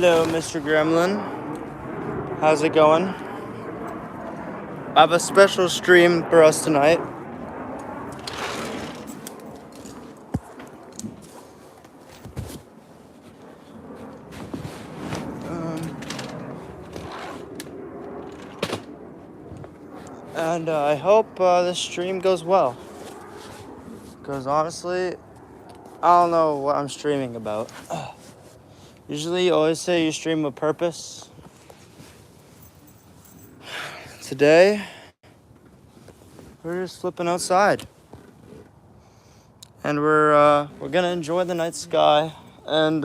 Hello, Mr. Gremlin. How's it going? I have a special stream for us tonight. And I hope this stream goes well. Because honestly, I don't know what I'm streaming about. Usually you always say you stream with purpose. Today, we're just flipping outside. And we're gonna enjoy the night sky and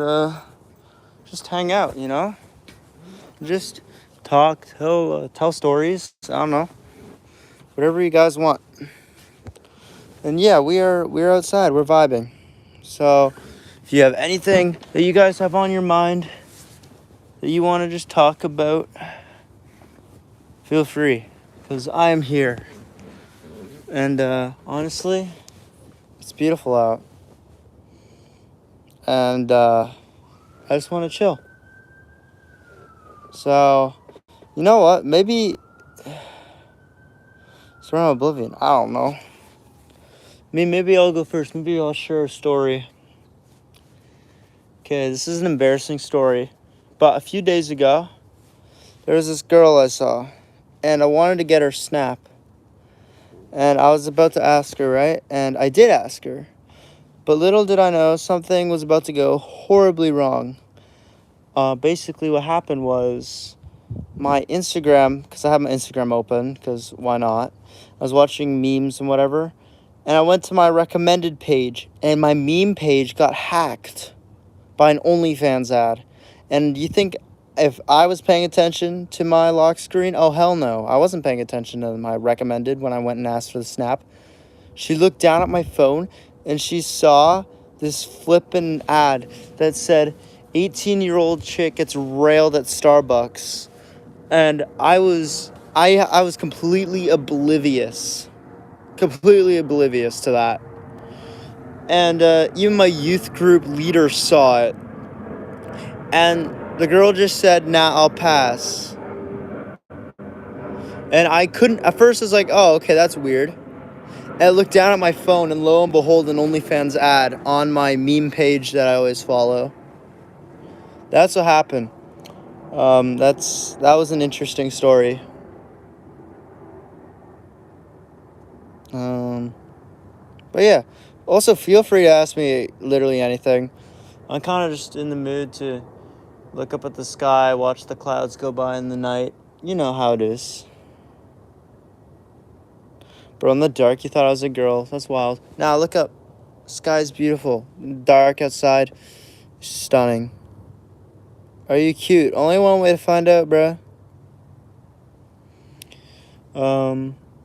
just hang out, you know? Just talk, tell stories. I don't know. Whatever you guys want. And yeah, we're outside. We're vibing. So if you have anything that you guys have on your mind that you want to just talk about, feel free, because I am here. And honestly, it's beautiful out. And I just want to chill. So, you know what? Maybe Surround Oblivion. I don't know. Maybe I'll go first. Maybe I'll share a story. Okay, this is an embarrassing story. But a few days ago, there was this girl I saw. And I wanted to get her snap. And I was about to ask her, right? And I did ask her. But little did I know, something was about to go horribly wrong. Basically, what happened was my Instagram, because I have my Instagram open, because why not? I was watching memes and whatever. And I went to my recommended page, and my meme page got hacked by an OnlyFans ad. And you think if I was paying attention to my lock screen? Oh, hell no. I wasn't paying attention to my recommended when I went and asked for the snap. She looked down at my phone, and she saw this flippin' ad that said, 18-year-old chick gets railed at Starbucks. And I was completely oblivious. Completely oblivious to that. And even my youth group leader saw it. And the girl just said, nah, I'll pass. And I couldn't, at first I was like, oh, okay, that's weird. And I looked down at my phone, and lo and behold, an OnlyFans ad on my meme page that I always follow. That's what happened. That was an interesting story. But yeah, also feel free to ask me literally anything. I'm kind of just in the mood to look up at the sky, watch the clouds go by in the night. You know how it is. Bro, in the dark, you thought I was a girl. That's wild. Now, look up. Sky's beautiful. Dark outside. Stunning. Are you cute? Only one way to find out, bruh.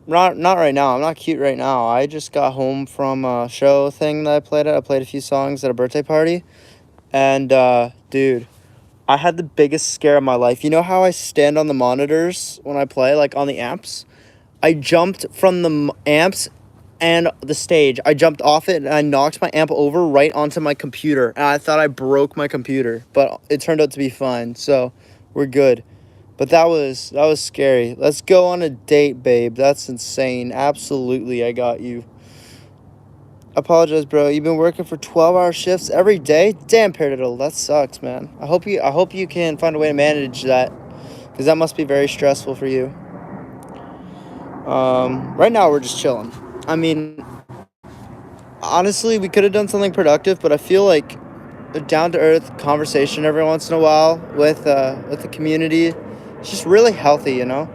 Not right now. I'm not cute right now. I just got home from a show thing that I played at. I played a few songs at a birthday party. And, dude, I had the biggest scare of my life. You know how I stand on the monitors when I play, like on the amps? I jumped from the amps and the stage. I jumped off it, and I knocked my amp over right onto my computer. And I thought I broke my computer, but it turned out to be fine. So we're good. But that was scary. Let's go on a date, babe. That's insane. Absolutely, I got you. Apologize, bro. You've been working for 12-hour shifts every day? Damn, Paradiddle. That sucks, man. I hope you can find a way to manage that, because that must be very stressful for you. Right now we're just chilling. I mean, honestly, we could have done something productive, but I feel like a down-to-earth conversation every once in a while with the community, it's just really healthy, you know?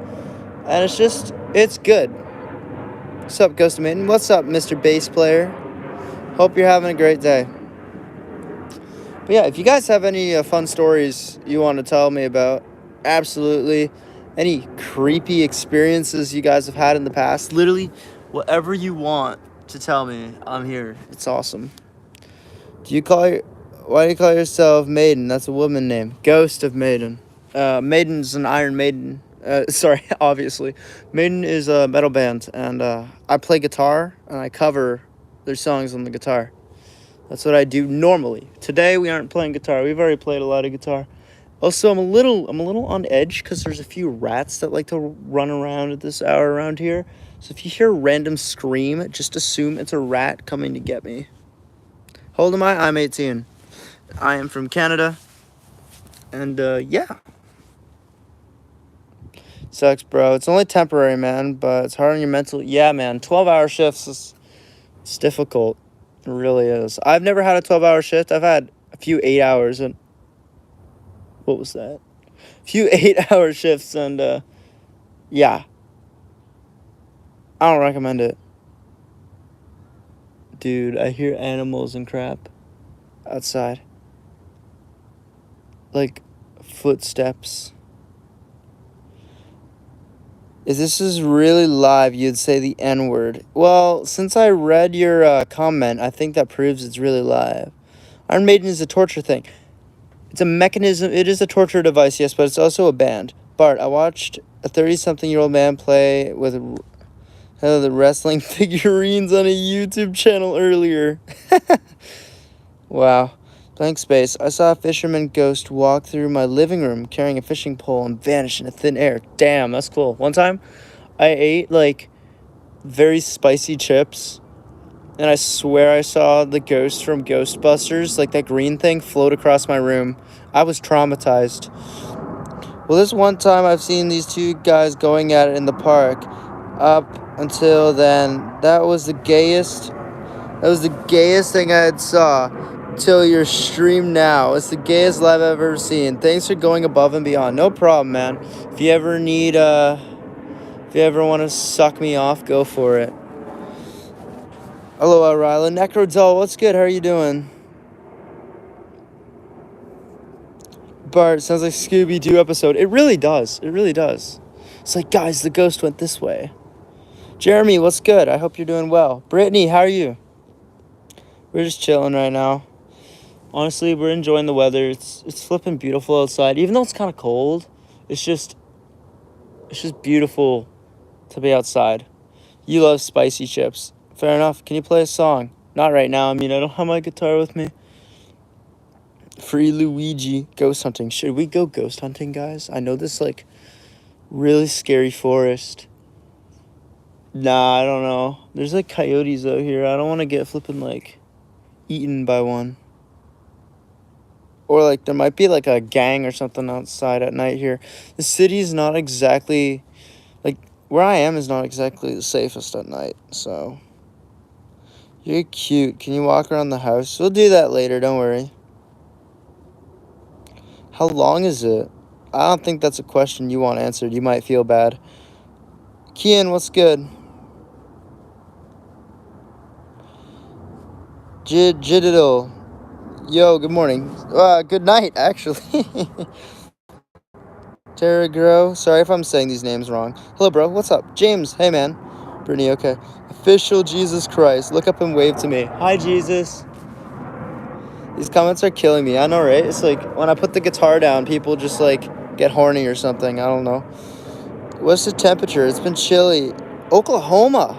And it's good. What's up, Ghost of Maiden? What's up, Mr. Bass Player? Hope you're having a great day. But yeah, if you guys have any fun stories you want to tell me about, absolutely. Any creepy experiences you guys have had in the past, literally whatever you want to tell me, I'm here. It's awesome. Why do you call yourself Maiden? That's a woman name. Ghost of Maiden. Maiden's an Iron Maiden. Obviously. Maiden is a metal band, and I play guitar, and I cover their songs on the guitar. That's what I do normally. Today we aren't playing guitar. We've already played a lot of guitar. Also, I'm a little on edge because there's a few rats that like to run around at this hour around here. So if you hear a random scream, just assume it's a rat coming to get me. Hold on, I'm 18. I am from Canada. And, yeah. Sucks, bro. It's only temporary, man, but it's hard on your mental. Yeah, man. 12-hour shifts it's difficult. It really is. I've never had a 12-hour shift. I've had a few 8 hours. And what was that? A few 8-hour shifts, and, yeah. I don't recommend it. Dude, I hear animals and crap outside. Like, footsteps. If this is really live, you'd say the N-word. Well, since I read your comment, I think that proves it's really live. Iron Maiden is a torture thing. It's a mechanism. It is a torture device, yes, but it's also a band. Bart, I watched a 30-something-year-old man play with the wrestling figurines on a YouTube channel earlier. Wow. Blank space. I saw a fisherman ghost walk through my living room carrying a fishing pole and vanish into thin air. Damn, that's cool. One time, I ate, like, very spicy chips, and I swear I saw the ghost from Ghostbusters, like that green thing, float across my room. I was traumatized. Well, this one time I've seen these two guys going at it in the park. Up until then, that was the gayest thing I had saw till your stream now. It's the gayest live I've ever seen. Thanks for going above and beyond. No problem, man. If you ever want to suck me off, go for it. Hello, Ryla. Necrodoll, what's good? How are you doing? Bart, sounds like Scooby-Doo episode. It really does. It really does. It's like, guys, the ghost went this way. Jeremy, what's good? I hope you're doing well. Brittany, how are you? We're just chilling right now. Honestly, we're enjoying the weather. It's flipping beautiful outside. Even though it's kind of cold, it's just beautiful to be outside. You love spicy chips. Fair enough. Can you play a song? Not right now. I mean, I don't have my guitar with me. Free Luigi. Ghost hunting. Should we go ghost hunting, guys? I know this, like, really scary forest. Nah, I don't know. There's, like, coyotes out here. I don't want to get flipping, like, eaten by one. Or, like, there might be, like, a gang or something outside at night here. The city's not exactly, like, where I am is not exactly the safest at night, so. You're cute. Can you walk around the house? We'll do that later, don't worry. How long is it? I don't think that's a question you want answered. You might feel bad. Kian, what's good? Jididle. Yo, good morning. Good night, actually. Terragro. Sorry if I'm saying these names wrong. Hello, bro. What's up? James. Hey, man. Brittany, okay. Official Jesus Christ. Look up and wave to me. Hi, Jesus. These comments are killing me. I know, right? It's like when I put the guitar down, people just, like, get horny or something. I don't know. What's the temperature? It's been chilly. Oklahoma.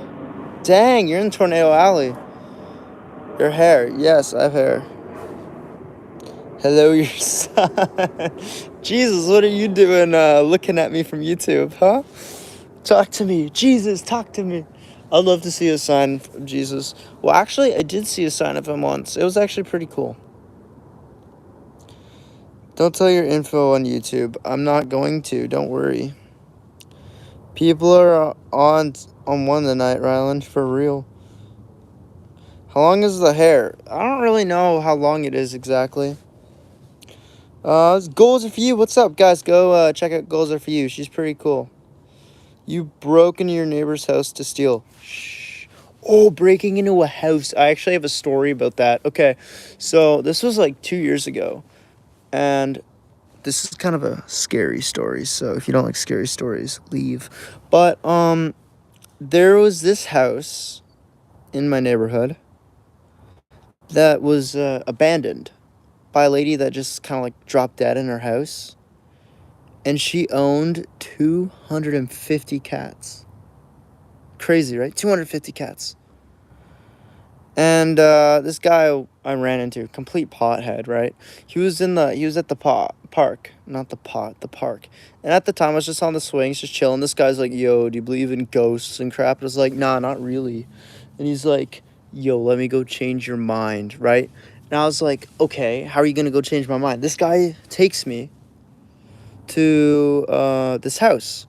Dang, you're in Tornado Alley. Your hair. Yes, I have hair. Hello, your son. Jesus, what are you doing looking at me from YouTube, huh? Talk to me. Jesus, talk to me. I'd love to see a sign of Jesus. Well, actually, I did see a sign of him once. It was actually pretty cool. Don't tell your info on YouTube. I'm not going to. Don't worry. People are on one tonight, Ryland, for real. How long is the hair? I don't really know how long it is exactly. Goals are for you. What's up, guys? Go check out Goals are for you. She's pretty cool. You broke into your neighbor's house to steal. Shh. Oh, breaking into a house. I actually have a story about that. Okay, so this was like 2 years ago, and this is kind of a scary story. So if you don't like scary stories, leave. But there was this house in my neighborhood that was abandoned by a lady that just kind of like dropped dead in her house. And she owned 250 cats. Crazy, right? 250 cats. And this guy I ran into, complete pothead, right? He was at the park, not the pot, the park. And at the time, I was just on the swings, just chilling. This guy's like, "Yo, do you believe in ghosts and crap?" I was like, "Nah, not really." And he's like, "Yo, let me go change your mind, right?" And I was like, "Okay, how are you gonna go change my mind?" This guy takes me to this house,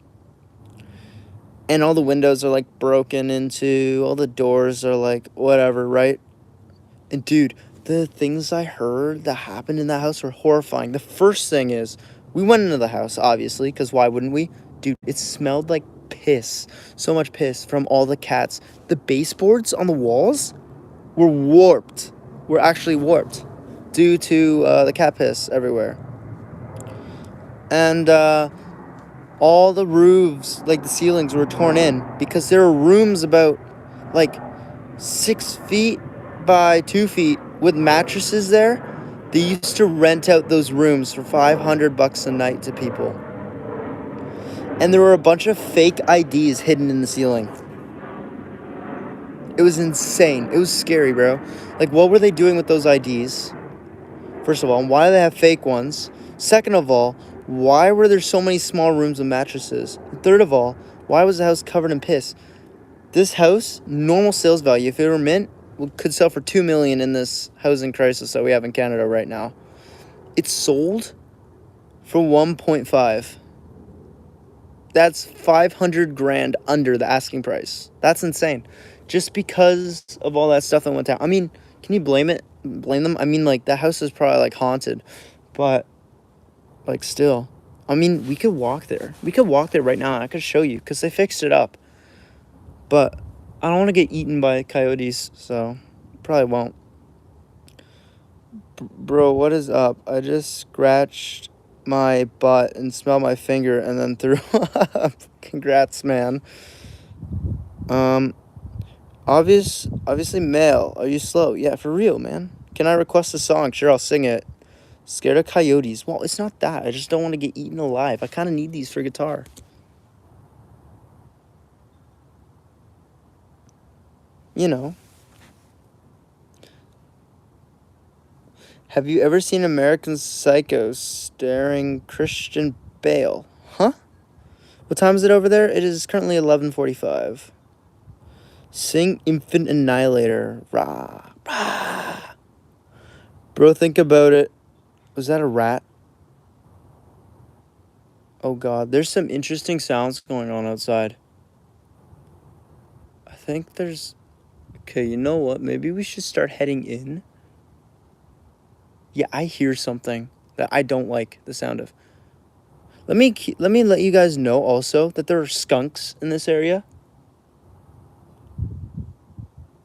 and all the windows are like broken into, all the doors are like whatever, right? And dude, the things I heard that happened in that house were horrifying. The first thing is, we went into the house, obviously, because why wouldn't we? Dude, it smelled like piss. So much piss from all the cats. The baseboards on the walls were warped. Were actually warped due to the cat piss everywhere. And all the roofs, like the ceilings, were torn in because there were rooms about like 6 feet by 2 feet with mattresses there. They used to rent out those rooms for $500 a night to people. And there were a bunch of fake IDs hidden in the ceiling. It was insane. It was scary, bro. Like, what were they doing with those IDs? First of all, why do they have fake ones? Second of all, why were there so many small rooms with mattresses? Third of all, why was the house covered in piss? This house, normal sales value, if it were mint, could sell for $2 million in this housing crisis that we have in Canada right now. It's sold for 1.5. That's 500 grand under the asking price. That's insane. Just because of all that stuff that went down. I mean, can you blame them? I mean, like, that house is probably like haunted, but like still, I mean, we could walk there. We could walk there right now and I could show you because they fixed it up. But I don't want to get eaten by coyotes, so probably won't. Bro, what is up? I just scratched my butt and smelled my finger and then threw up. Congrats, man. Obviously male. Are you slow? Yeah, for real, man. Can I request a song? Sure, I'll sing it. Scared of coyotes. Well, it's not that. I just don't want to get eaten alive. I kind of need these for guitar. You know. Have you ever seen American Psycho starring Christian Bale? Huh? What time is it over there? It is currently 11:45. Sing Infant Annihilator. Rah, rah. Bro, think about it. Was that a rat? Oh god, there's some interesting sounds going on outside. I think there's... Okay, you know what? Maybe we should start heading in. Yeah, I hear something that I don't like the sound of. Let me let you guys know also that there are skunks in this area.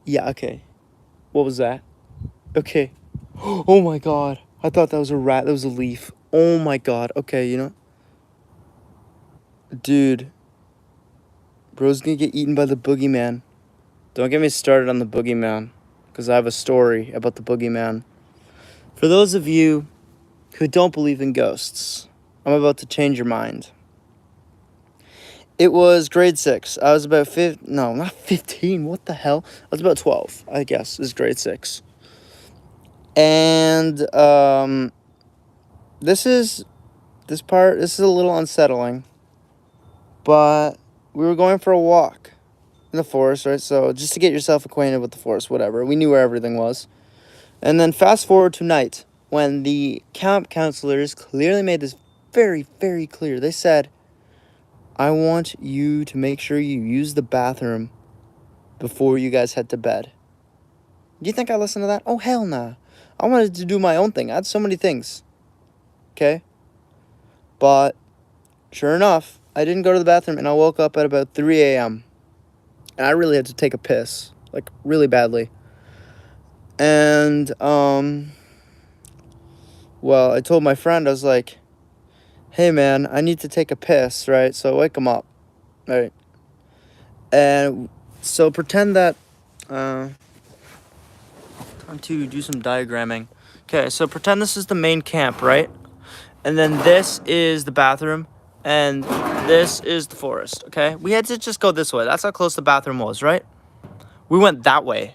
Yeah, okay. What was that? Okay. Oh my god. I thought that was a rat. That was a leaf. Oh my god. Okay, you know. Dude. Bro's gonna get eaten by the boogeyman. Don't get me started on the boogeyman. Because I have a story about the boogeyman. For those of you who don't believe in ghosts, I'm about to change your mind. It was grade 6. I was about no, not 15. What the hell? I was about 12, I guess, is grade 6. And this is a little unsettling. But we were going for a walk in the forest, right? So just to get yourself acquainted with the forest, whatever. We knew where everything was. And then fast forward to night when the camp counselors clearly made this very, very clear. They said, I want you to make sure you use the bathroom before you guys head to bed. Do you think I listened to that? Oh, hell nah. I wanted to do my own thing. I had so many things. Okay? But, sure enough, I didn't go to the bathroom, and I woke up at about 3 a.m. And I really had to take a piss. Like, really badly. And, well, I told my friend, I was like, hey, man, I need to take a piss, right? So I wake him up, right? And so pretend that, time to do some diagramming. Okay, so pretend this is the main camp, right? And then this is the bathroom, and this is the forest, okay? We had to just go this way. That's how close the bathroom was, right? We went that way.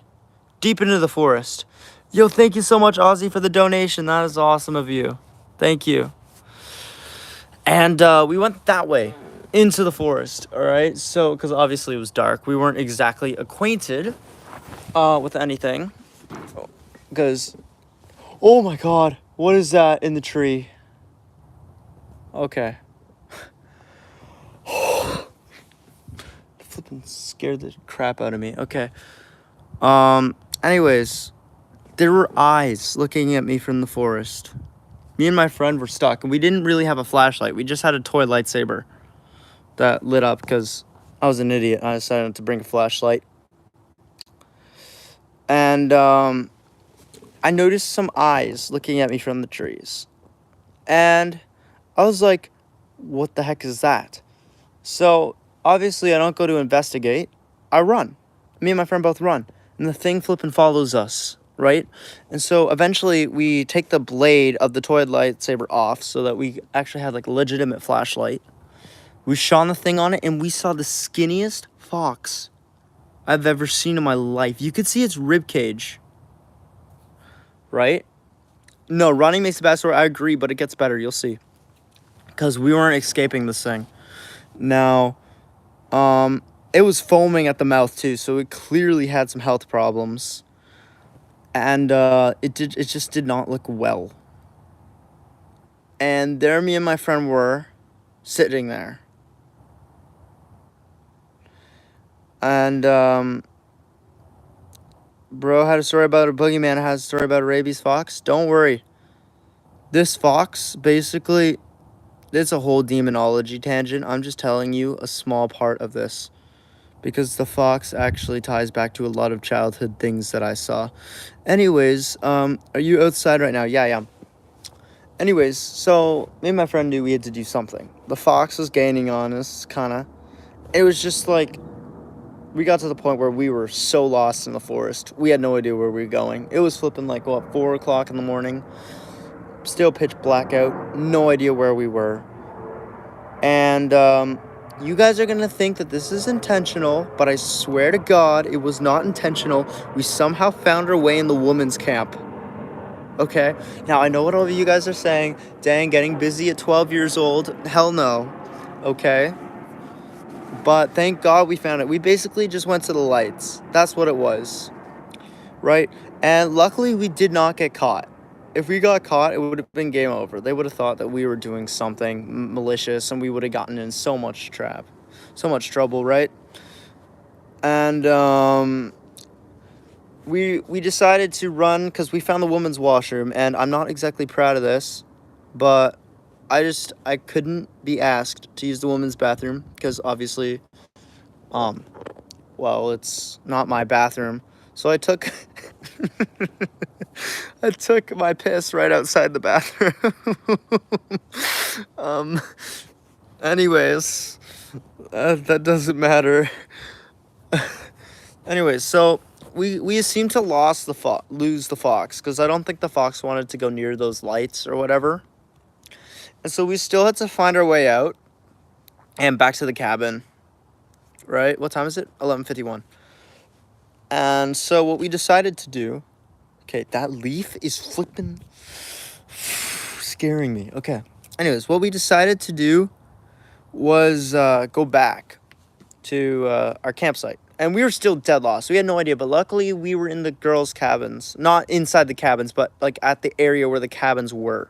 deep into the forest. Yo, thank you so much, Ozzy, for the donation. That is awesome of you. Thank you. And we went that way into the forest, all right? So, because obviously it was dark. We weren't exactly acquainted with anything. Because, oh my God, what is that in the tree? Okay. Flipping scared the crap out of me. Okay. Anyways, there were eyes looking at me from the forest. Me and my friend were stuck, and we didn't really have a flashlight. We just had a toy lightsaber that lit up because I was an idiot. I decided to bring a flashlight. And I noticed some eyes looking at me from the trees. And I was like, what the heck is that? So, obviously, I don't go to investigate. I run. Me and my friend both run. And the thing flipping follows us, right? And so, eventually, we take the blade of the toy lightsaber off so that we actually had, like, a legitimate flashlight. We shone the thing on it, and we saw the skinniest fox I've ever seen in my life. You could see its rib cage, right? No, running makes the bad story. I agree, but it gets better. You'll see. Because we weren't escaping this thing. Now, it was foaming at the mouth too, so it clearly had some health problems. And it just did not look well. And there me and my friend were sitting there. And bro had a story about a boogeyman, has a story about a rabies fox. Don't worry. This fox basically, it's a whole demonology tangent. I'm just telling you a small part of this. Because the fox actually ties back to a lot of childhood things that I saw. Anyways, are you outside right now? Yeah, I am. Anyways, so me and my friend knew we had to do something. The fox was gaining on us, kind of. It was just like, we got to the point where we were so lost in the forest. We had no idea where we were going. It was flipping like, 4 o'clock in the morning. Still pitch black out. No idea where we were. And, you guys are going to think that this is intentional, but I swear to God, it was not intentional. We somehow found our way in the women's camp. Okay? Now, I know what all of you guys are saying. Dang, getting busy at 12 years old. Hell no. Okay? But thank God we found it. We basically just went to the lights. That's what it was. Right? And luckily, we did not get caught. If we got caught, it would have been game over. They would have thought that we were doing something malicious, and we would have gotten in so much trouble, right? And we decided to run because we found the women's washroom, and I'm not exactly proud of this, but I couldn't be asked to use the women's bathroom because obviously, well, it's not my bathroom, so I took I took my piss right outside the bathroom. Anyways, that doesn't matter. Anyways, so we seem to lose the fox because I don't think the fox wanted to go near those lights or whatever. And so we still had to find our way out and back to the cabin. Right? What time is it? 11:51. And so what we decided to do. Okay, that leaf is flipping scaring me. Okay. Anyways, what we decided to do was go back to our campsite. And we were still dead lost. We had no idea, but luckily we were in the girls' cabins. Not inside the cabins, but like at the area where the cabins were.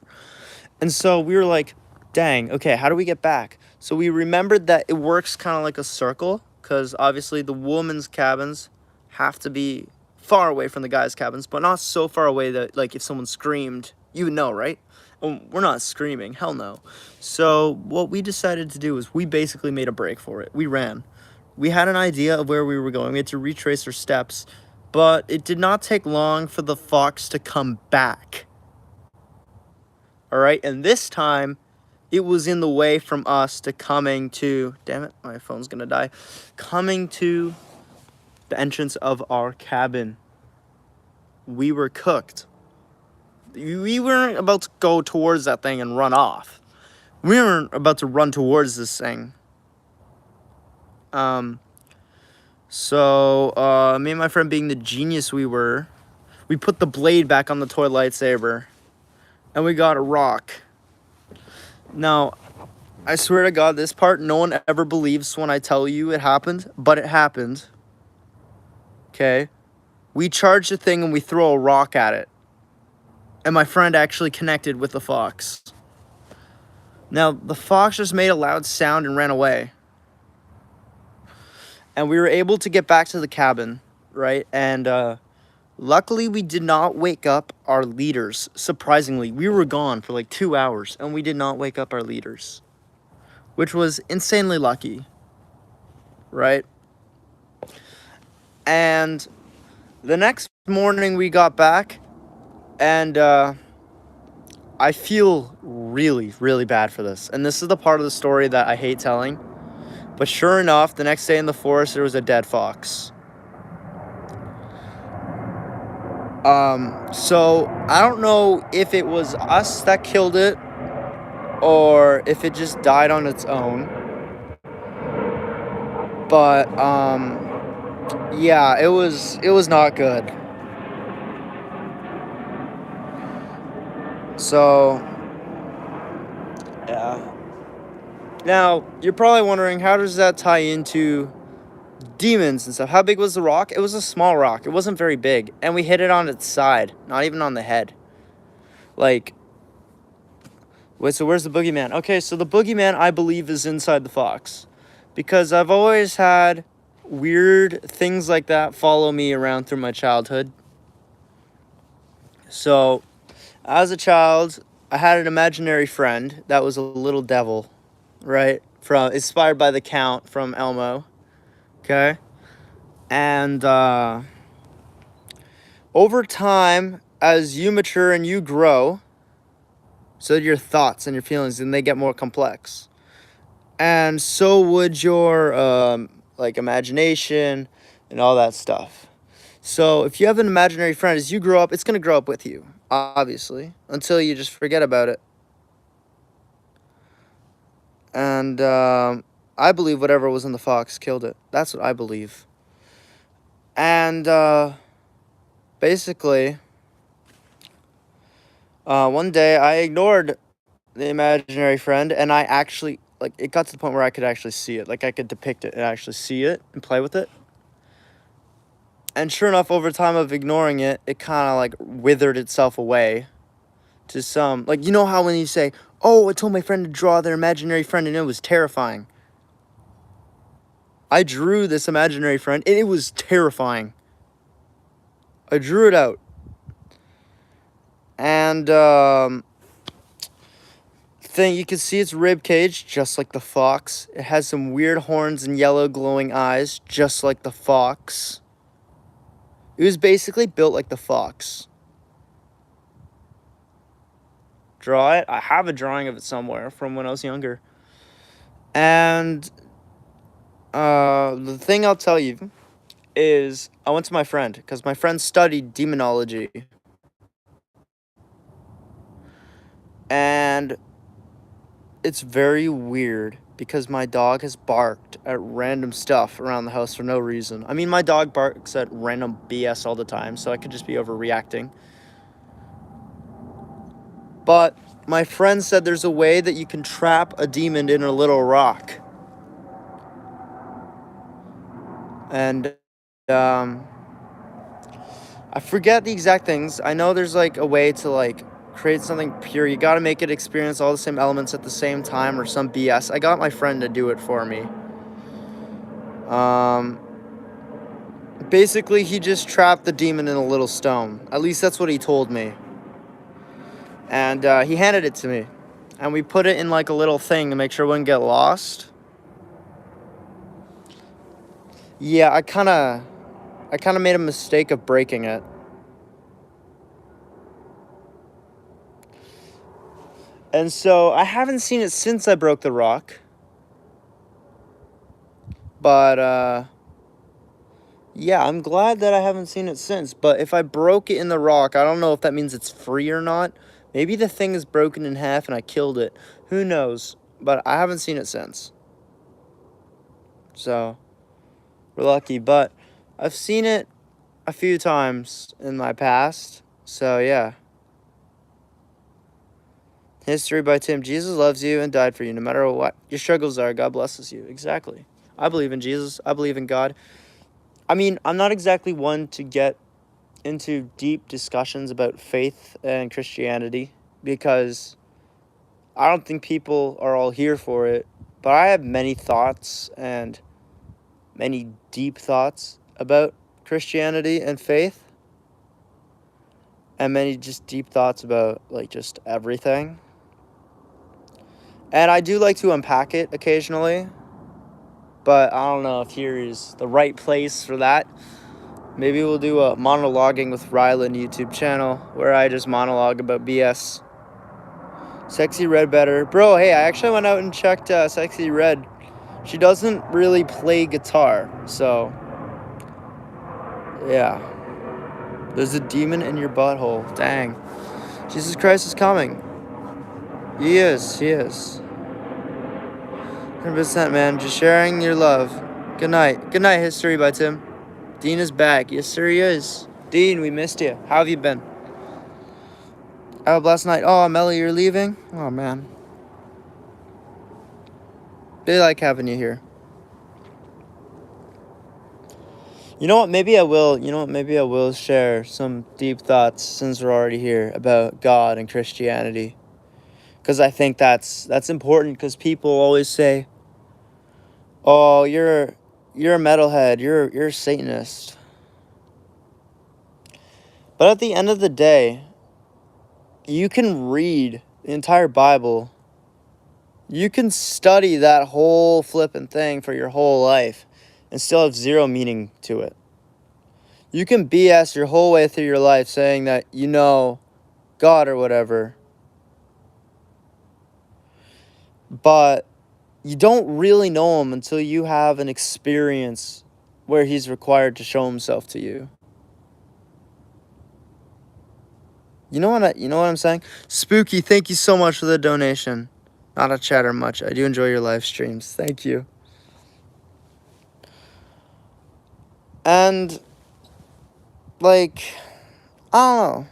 And so we were like, dang, okay, how do we get back? So we remembered that it works kind of like a circle, because obviously the women's cabins have to be far away from the guys' cabins, but not so far away that, like, if someone screamed, you would know, right? Well, we're not screaming, hell no. So what we decided to do is we basically made a break for it. We ran. We had an idea of where we were going. We had to retrace our steps, but it did not take long for the fox to come back. All right, and this time, it was in the way from us to coming to, damn it, my phone's gonna die, coming to the entrance of our cabin. We were cooked. We weren't about to go towards that thing and run off. We weren't about to run towards this thing. So, me and my friend, being the genius we were, we put the blade back on the toy lightsaber, and we got a rock. Now, I swear to God, this part no one ever believes when I tell you it happened, but it happened. Okay? We charge the thing and we throw a rock at it. And my friend actually connected with the fox. Now, the fox just made a loud sound and ran away. And we were able to get back to the cabin, right? And luckily, we did not wake up our leaders. Surprisingly, we were gone for like 2 hours, and we did not wake up our leaders, which was insanely lucky, right? And the next morning, we got back, and I feel really, really bad for this. And this is the part of the story that I hate telling. But sure enough, the next day in the forest, there was a dead fox. So I don't know if it was us that killed it or if it just died on its own. But yeah, it was not good. So yeah. Now, you're probably wondering, how does that tie into demons and stuff? How big was the rock? It was a small rock. It wasn't very big. And we hit it on its side, not even on the head. Like, wait, so where's the boogeyman? Okay, so the boogeyman, I believe, is inside the fox. Because I've always had weird things like that follow me around through my childhood. So, as a child, I had an imaginary friend that was a little devil, right? Inspired by the Count from Elmo. Okay? And over time, as you mature and you grow, so your thoughts and your feelings, and they get more complex. And so would your like imagination and all that stuff. So if you have an imaginary friend, as you grow up, it's gonna grow up with you, obviously, until you just forget about it. And I believe whatever was in the fox killed it. That's what I believe. And basically, one day I ignored the imaginary friend, and I actually, like, it got to the point where I could actually see it. Like, I could depict it and actually see it and play with it. And sure enough, over time of ignoring it, it kind of, like, withered itself away to some, like, you know how when you say, oh, I told my friend to draw their imaginary friend, and it was terrifying. I drew this imaginary friend, and it was terrifying. I drew it out. And, thing, you can see its rib cage, just like the fox. It has some weird horns and yellow glowing eyes, just like the fox. It was basically built like the fox. Draw it. I have a drawing of it somewhere from when I was younger. And the thing I'll tell you is I went to my friend because my friend studied demonology. And it's very weird because my dog has barked at random stuff around the house for no reason. I mean, my dog barks at random BS all the time, so I could just be overreacting. But my friend said there's a way that you can trap a demon in a little rock. And I forget the exact things. I know there's like a way to like create something pure. You got to make it experience all the same elements at the same time or some BS. I got my friend to do it for me. Basically, he just trapped the demon in a little stone. At least that's what he told me. And he handed it to me. And we put it in like a little thing to make sure it wouldn't get lost. Yeah, I kind of made a mistake of breaking it. And so I haven't seen it since I broke the rock. But yeah, I'm glad that I haven't seen it since. But if I broke it in the rock, I don't know if that means it's free or not. Maybe the thing is broken in half and I killed it. Who knows? But I haven't seen it since. So We're lucky, but I've seen it a few times in my past. So, yeah. History by Tim. Jesus loves you and died for you no matter what your struggles are. God blesses you. Exactly. I believe in Jesus. I believe in God. I mean, I'm not exactly one to get into deep discussions about faith and Christianity because I don't think people are all here for it. But I have many thoughts and many deep thoughts about Christianity and faith. And many just deep thoughts about, like, just everything. And I do like to unpack it occasionally. But I don't know if here is the right place for that. Maybe we'll do a monologuing with Rylan YouTube channel where I just monologue about BS. Sexy Red better. Bro, hey, I actually went out and checked Sexy Red. She doesn't really play guitar, so yeah. There's a demon in your butthole. Dang. Jesus Christ is coming. He is. 100%, man. Just sharing your love. Good night. Good night, History by Tim. Dean is back. Yes, sir, he is. Dean, we missed you. How have you been? Have a blessed night. Oh, Melly, you're leaving? Oh, man. They like having you here. You know what? Maybe I will share some deep thoughts since we're already here about God and Christianity. Because I think that's important because people always say, oh, you're a metalhead. You're a Satanist. But at the end of the day, you can read the entire Bible. You can study that whole flippin' thing for your whole life and still have zero meaning to it. You can BS your whole way through your life saying that you know God or whatever. But you don't really know him until you have an experience where he's required to show himself to you. You know what I'm saying? Spooky, thank you so much for the donation. Not a chatter much. I do enjoy your live streams. Thank you. And, like, I don't know.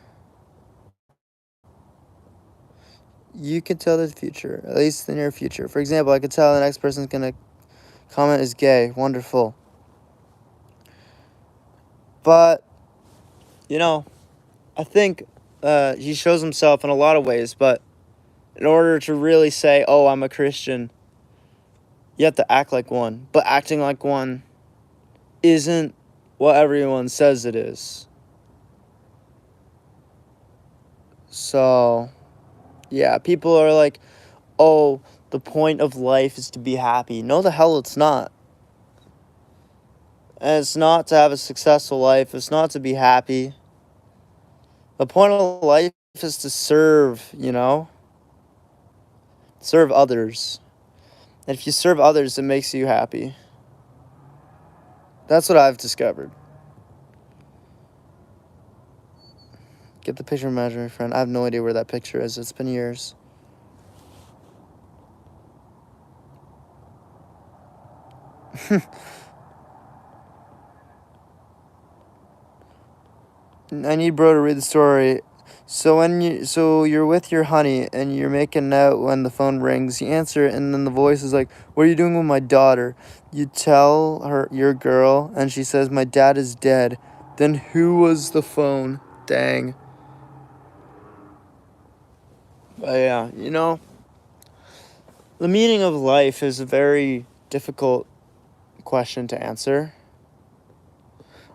You can tell the future, at least the near future. For example, I could tell the next person's going to comment is gay. Wonderful. But, I think he shows himself in a lot of ways, but in order to really say, oh, I'm a Christian, you have to act like one. But acting like one isn't what everyone says it is. So, yeah, people are like, oh, the point of life is to be happy. No, the hell it's not. And it's not to have a successful life. It's not to be happy. The point of life is to serve, serve others. And if you serve others, it makes you happy. That's what I've discovered. Get the picture of my imaginary friend. I have no idea where that picture is. It's been years. I need bro to read the story. So you're with your honey and you're making out when the phone rings. You answer it and then the voice is like, "What are you doing with my daughter?" You tell her your girl and she says, "My dad is dead." Then who was the phone? Dang. But yeah, the meaning of life is a very difficult question to answer.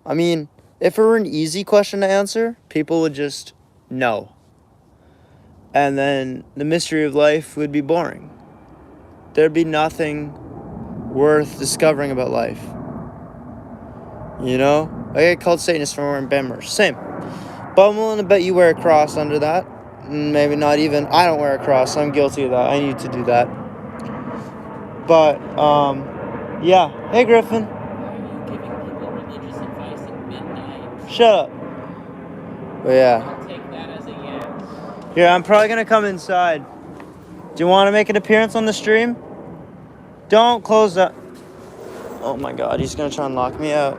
I mean, if it were an easy question to answer, people would just know. And then the mystery of life would be boring. There'd be nothing worth discovering about life. I get called Satanist for wearing band merch. Same. But I'm willing to bet you wear a cross under that. Maybe not even. I don't wear a cross. I'm guilty of that. I need to do that. But, yeah. Hey, Griffin. Why are you giving people religious advice at midnight? Shut up. But yeah. I'll take that as a yes. Here, I'm probably going to come inside. Do you want to make an appearance on the stream? Don't close that. Oh my god, he's gonna try and lock me out.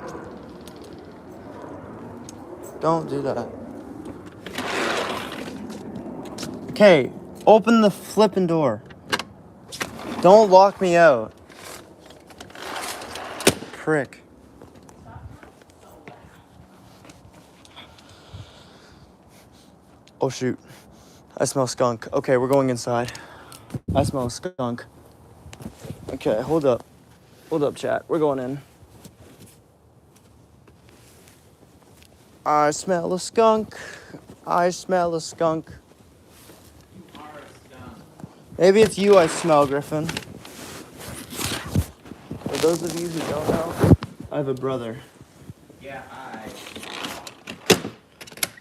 Don't do that. Okay, open the flippin' door. Don't lock me out. Prick. Oh shoot. I smell skunk. Okay, we're going inside. I smell skunk. Okay, hold up. Hold up, chat. We're going in. I smell a skunk. I smell a skunk. You are a skunk. Maybe it's you I smell, Griffin. For those of you who don't know, I have a brother. Yeah,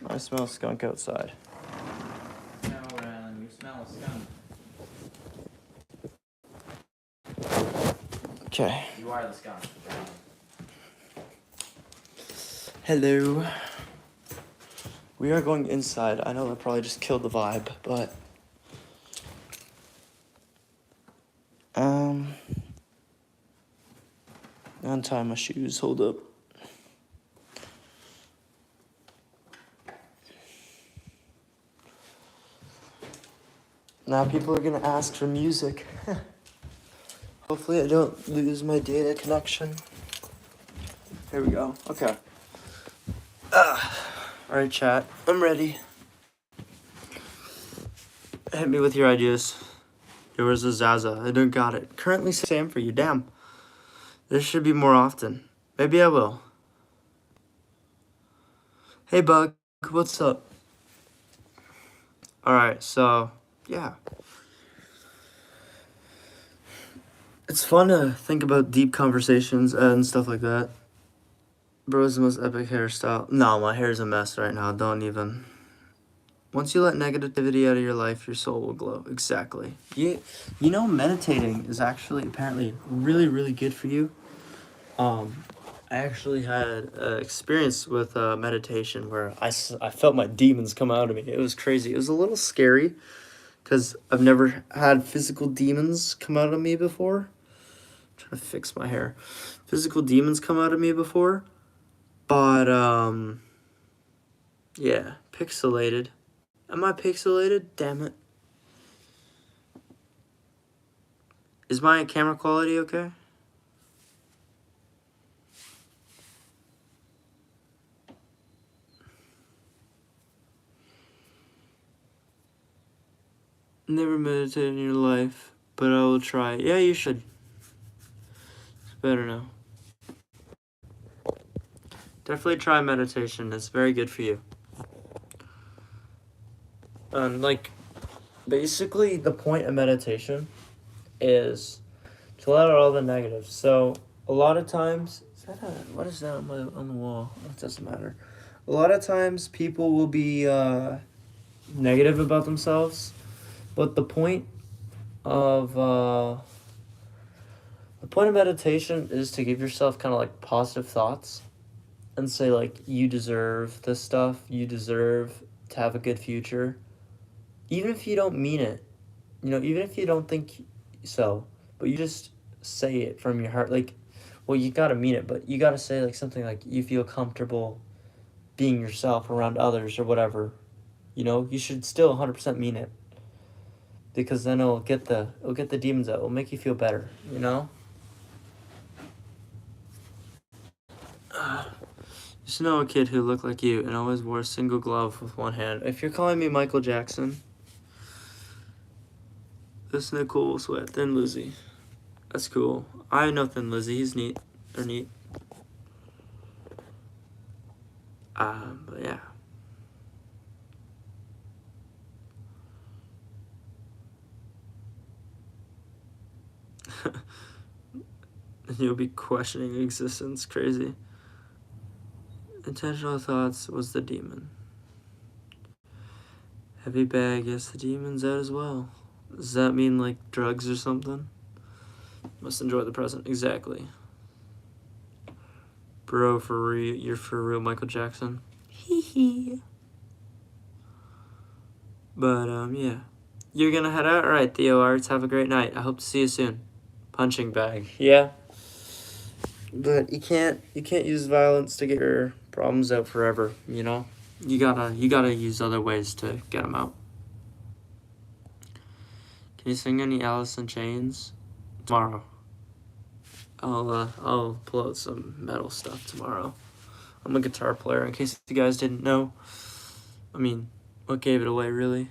I smell skunk outside. No, Rylan, you smell a skunk. Okay. You are the skunk, Rylan. Hello. We are going inside. I know that probably just killed the vibe, but untie my shoes. Hold up. Now people are gonna ask for music. Hopefully I don't lose my data connection. Here we go. Okay. Alright, chat. I'm ready. Hit me with your ideas. There was a Zaza. I don't got it. Currently Sam for you. Damn. This should be more often. Maybe I will. Hey, Bug. What's up? Alright, so, yeah. It's fun to think about deep conversations and stuff like that. Bro's the most epic hairstyle. No, my hair's a mess right now. Don't even. Once you let negativity out of your life, your soul will glow. Exactly. You know, meditating is actually apparently really, really good for you. I actually had an experience with meditation where I felt my demons come out of me. It was crazy. It was a little scary because I've never had physical demons come out of me before. I'm trying to fix my hair. Physical demons come out of me before. But, yeah, pixelated. Am I pixelated? Damn it. Is my camera quality okay? Never meditated in your life, but I will try. Yeah, you should. It's better now. Definitely try meditation. It's very good for you. Basically, the point of meditation is to let out all the negatives. So, a lot of times, what is that on the wall? It doesn't matter. A lot of times, people will be negative about themselves, but the point of meditation is to give yourself kind of like positive thoughts and say like, you deserve this stuff, you deserve to have a good future, even if you don't mean it, even if you don't think so, but you just say it from your heart. Like, well, you gotta mean it, but you gotta say like something like you feel comfortable being yourself around others or whatever. You should still 100% mean it, because then it'll get the demons out. It'll make you feel better. Just know a kid who looked like you and always wore a single glove with one hand. If you're calling me Michael Jackson, this Nicole Sweat, Thin Lizzy. That's cool. I know Thin Lizzy. He's neat. They're neat. But yeah. You'll be questioning existence. Crazy. Intentional thoughts was the demon. Heavy bag, yes, the demon's out as well. Does that mean like drugs or something? Must enjoy the present. Exactly. Bro, for real, you're for real, Michael Jackson. Hee hee. But yeah. You're gonna head out? Alright, Theo Arts, have a great night. I hope to see you soon. Punching bag. Yeah. But you can't use violence to get your problems out forever, you know? You gotta use other ways to get them out. Can you sing any Alice in Chains? Tomorrow. I'll pull out some metal stuff tomorrow. I'm a guitar player, in case you guys didn't know. I mean, what gave it away, really?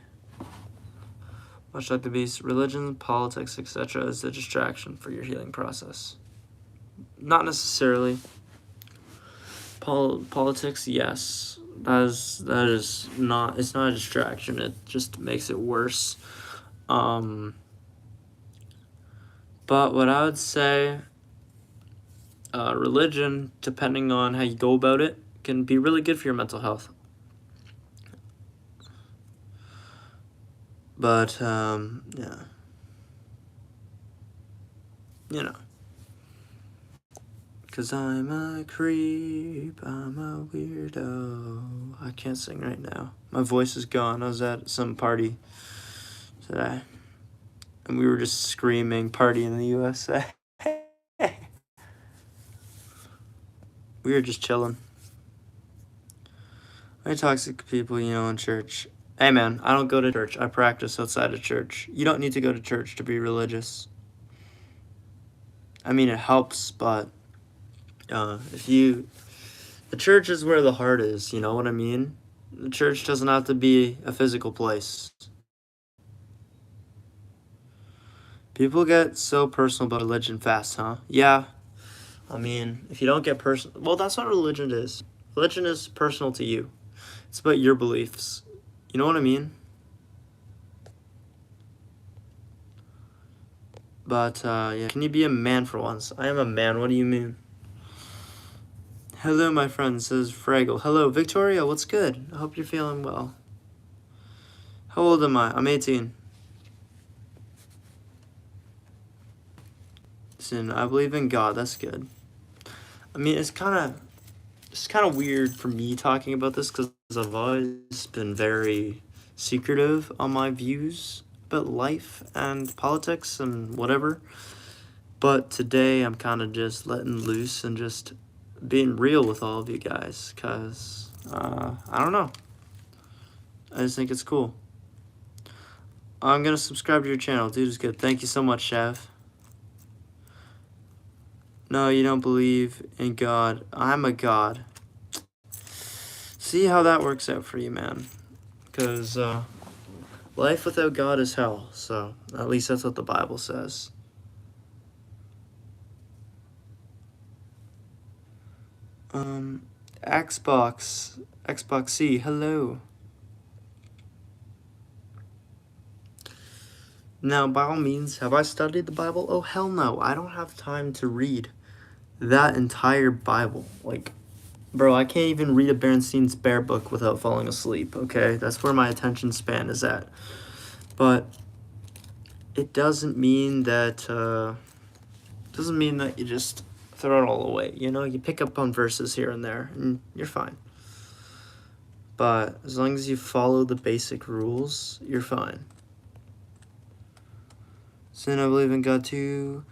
Much like the beast, religion, politics, etc. is a distraction for your healing process. Not necessarily. Politics, yes. That is not. It's not a distraction. It just makes it worse. But what I would say, religion, depending on how you go about it, can be really good for your mental health. But yeah, you know. 'Cause I'm a creep, I'm a weirdo. I can't sing right now. My voice is gone. I was at some party today, and we were just screaming, "Party in the USA." We were just chilling. I toxic people, in church. Hey man, I don't go to church. I practice outside of church. You don't need to go to church to be religious. I mean, it helps, but the church is where the heart is, you know what I mean? The church doesn't have to be a physical place. People get so personal about religion fast, huh? Yeah. I mean, if you don't get personal, well, that's what religion is. Religion is personal to you. It's about your beliefs. You know what I mean? But, yeah. Can you be a man for once? I am a man. What do you mean? Hello, my friend, says Fraggle. Hello, Victoria. What's good? I hope you're feeling well. How old am I? I'm 18. Listen, I believe in God. That's good. I mean, it's kind of weird for me talking about this because I've always been very secretive on my views about life and politics and whatever. But today I'm kind of just letting loose and just being real with all of you guys because, I don't know. I just think it's cool. I'm going to subscribe to your channel. Dude is good. Thank you so much, Shav. No, you don't believe in God. I'm a God. See how that works out for you, man. Because life without God is hell. So at least that's what the Bible says. Xbox C, hello. Now, by all means, have I studied the Bible? Oh, hell no. I don't have time to read that entire Bible. Like, bro, I can't even read a Berenstein's Bear book without falling asleep, okay? That's where my attention span is at. But it doesn't mean that, you just throw it all away. You pick up on verses here and there, and you're fine. But as long as you follow the basic rules, you're fine. Sin, I believe in God too,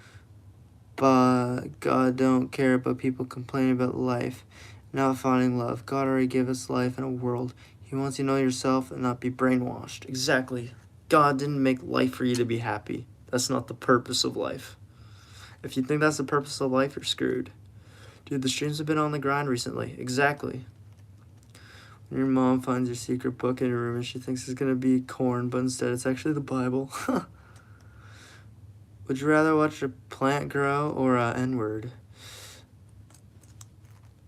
but God don't care about people complaining about life, not finding love. God already gave us life and a world. He wants you to know yourself and not be brainwashed. Exactly. God didn't make life for you to be happy. That's not the purpose of life. If you think that's the purpose of life, you're screwed. Dude, the streams have been on the grind recently. Exactly. When your mom finds your secret book in your room and she thinks it's going to be corn, but instead it's actually the Bible. Would you rather watch a plant grow or a N-word?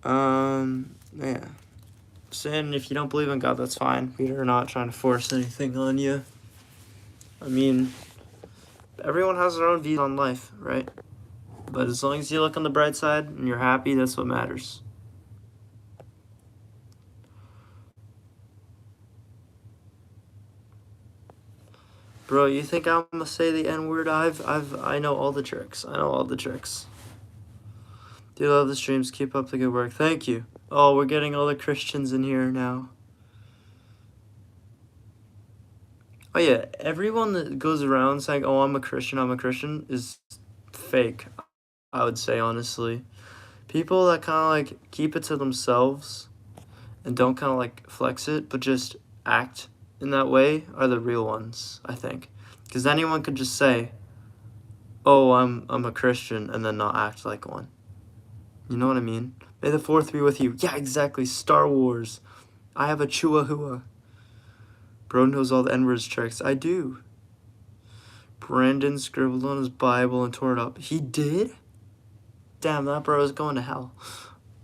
Yeah. Sin, if you don't believe in God, that's fine. We're not trying to force anything on you. I mean, everyone has their own views on life, right? But as long as you look on the bright side and you're happy, that's what matters. Bro, you think I'm gonna say the N-word? I know all the tricks. I know all the tricks. Do love the streams. Keep up the good work. Thank you. Oh, we're getting all the Christians in here now. Oh yeah, everyone that goes around saying, "Oh, I'm a Christian," is fake. I would say, honestly. People that kind of like keep it to themselves and don't kind of like flex it, but just act in that way are the real ones, I think. Because anyone could just say, "Oh, I'm a Christian," and then not act like one. You know what I mean? May the fourth be with you. Yeah, exactly. Star Wars. I have a chihuahua. Bro knows all the N-words tricks. I do. Brandon scribbled on his Bible and tore it up. He did? Damn, that bro is going to hell.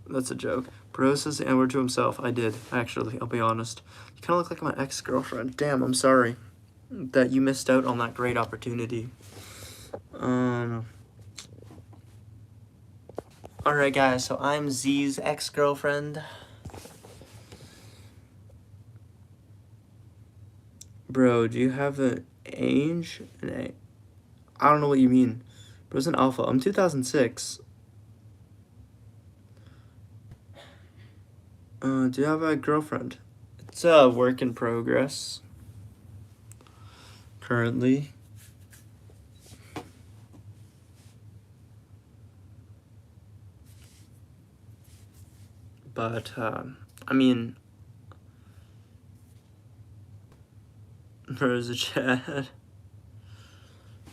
That's a joke. Bro says the N-word to himself. I did, actually. I'll be honest. You kind of look like my ex-girlfriend. Damn, I'm sorry that you missed out on that great opportunity. Alright, guys, so I'm Z's ex-girlfriend. Bro, do you have an age? I don't know what you mean. Bro's an alpha. I'm 2006. Do you have a girlfriend? It's a work in progress. Currently. But, I mean, there's a chat.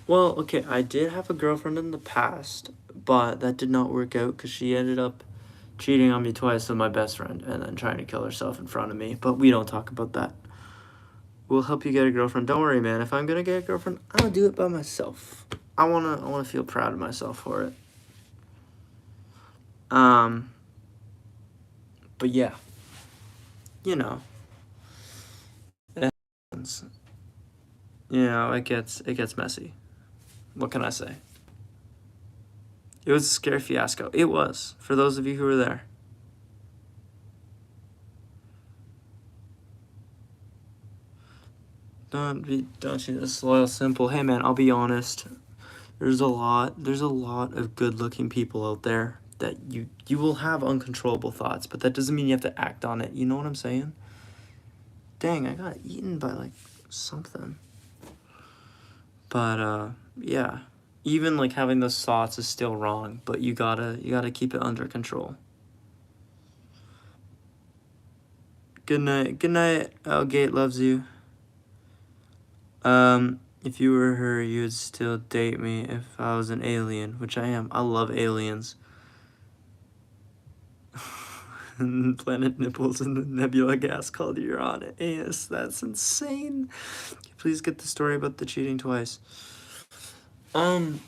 Well, okay, I did have a girlfriend in the past, but that did not work out because she ended up cheating on me twice with my best friend and then trying to kill herself in front of me. But we don't talk about that. We'll help you get a girlfriend. Don't worry, man. If I'm gonna get a girlfriend, I'm gonna do it by myself. I wanna feel proud of myself for it. But yeah, you know, it happens. You know, it gets messy. What can I say? It was a scary fiasco. It was, for those of you who were there. Don't you disloyal, simple. Hey man, I'll be honest. There's a lot of good-looking people out there that you will have uncontrollable thoughts, but that doesn't mean you have to act on it. You know what I'm saying? Dang, I got eaten by like something. But yeah. Even like having those thoughts is still wrong, but you gotta keep it under control. Good night. Good night. Algate loves you. If you were her, you'd still date me if I was an alien, which I am. I love aliens. Planet nipples and the nebula gas called Uranus. That's insane. Please get the story about the cheating twice. I'm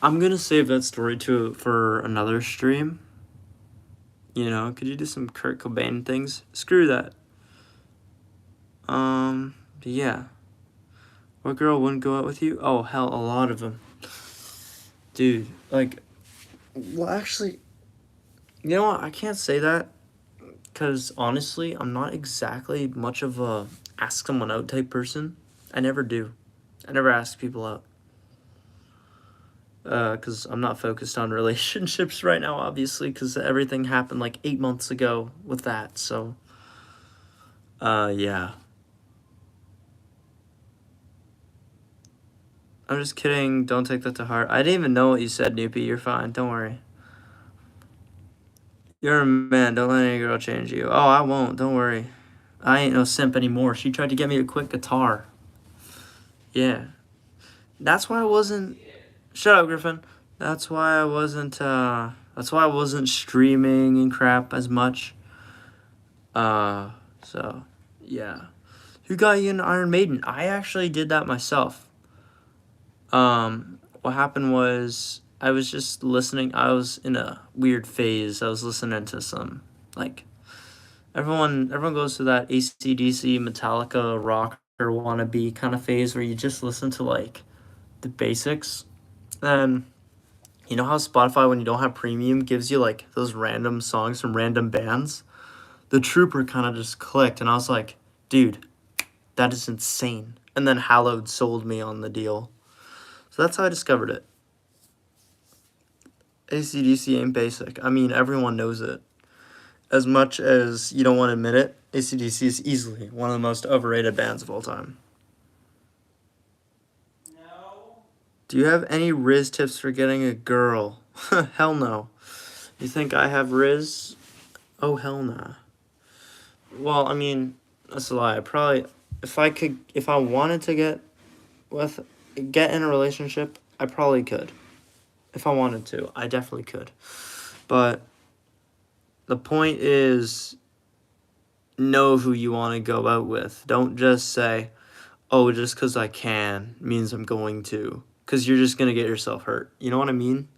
gonna save that story for another stream. You know, could you do some Kurt Cobain things? Screw that. Yeah. What girl wouldn't go out with you? Oh, hell, a lot of them. Dude, like, well, actually, you know what? I can't say that because honestly, I'm not exactly much of a ask someone out type person. I never do. I never ask people out. Because I'm not focused on relationships right now, obviously, because everything happened like 8 months ago with that, so, yeah. I'm just kidding, don't take that to heart. I didn't even know what you said, Noopy, you're fine, don't worry. You're a man, don't let any girl change you. Oh, I won't, don't worry. I ain't no simp anymore. She tried to get me a quick guitar. Yeah. That's why I wasn't... Shut up, Griffin. That's why I wasn't streaming and crap as much. So, yeah. Who got you into Iron Maiden? I actually did that myself. What happened was I was just listening. I was in a weird phase. I was listening to some, like, everyone goes through that AC/DC, Metallica, rocker wannabe kind of phase where you just listen to, like, the basics. And you know how Spotify, when you don't have premium, gives you, like, those random songs from random bands? The Trooper kind of just clicked, and I was like, dude, that is insane. And then Hallowed sold me on the deal. So that's how I discovered it. AC/DC ain't basic. I mean, everyone knows it. As much as you don't want to admit it, AC/DC is easily one of the most overrated bands of all time. No. Do you have any Riz tips for getting a girl? Hell no. You think I have Riz? Oh, hell nah. Well, I mean, that's a lie. If I wanted to get in a relationship, I probably could. If I wanted to, I definitely could. But the point is, know who you want to go out with. Don't just say, oh, just because I can means I'm going to. Because you're just going to get yourself hurt. You know what I mean?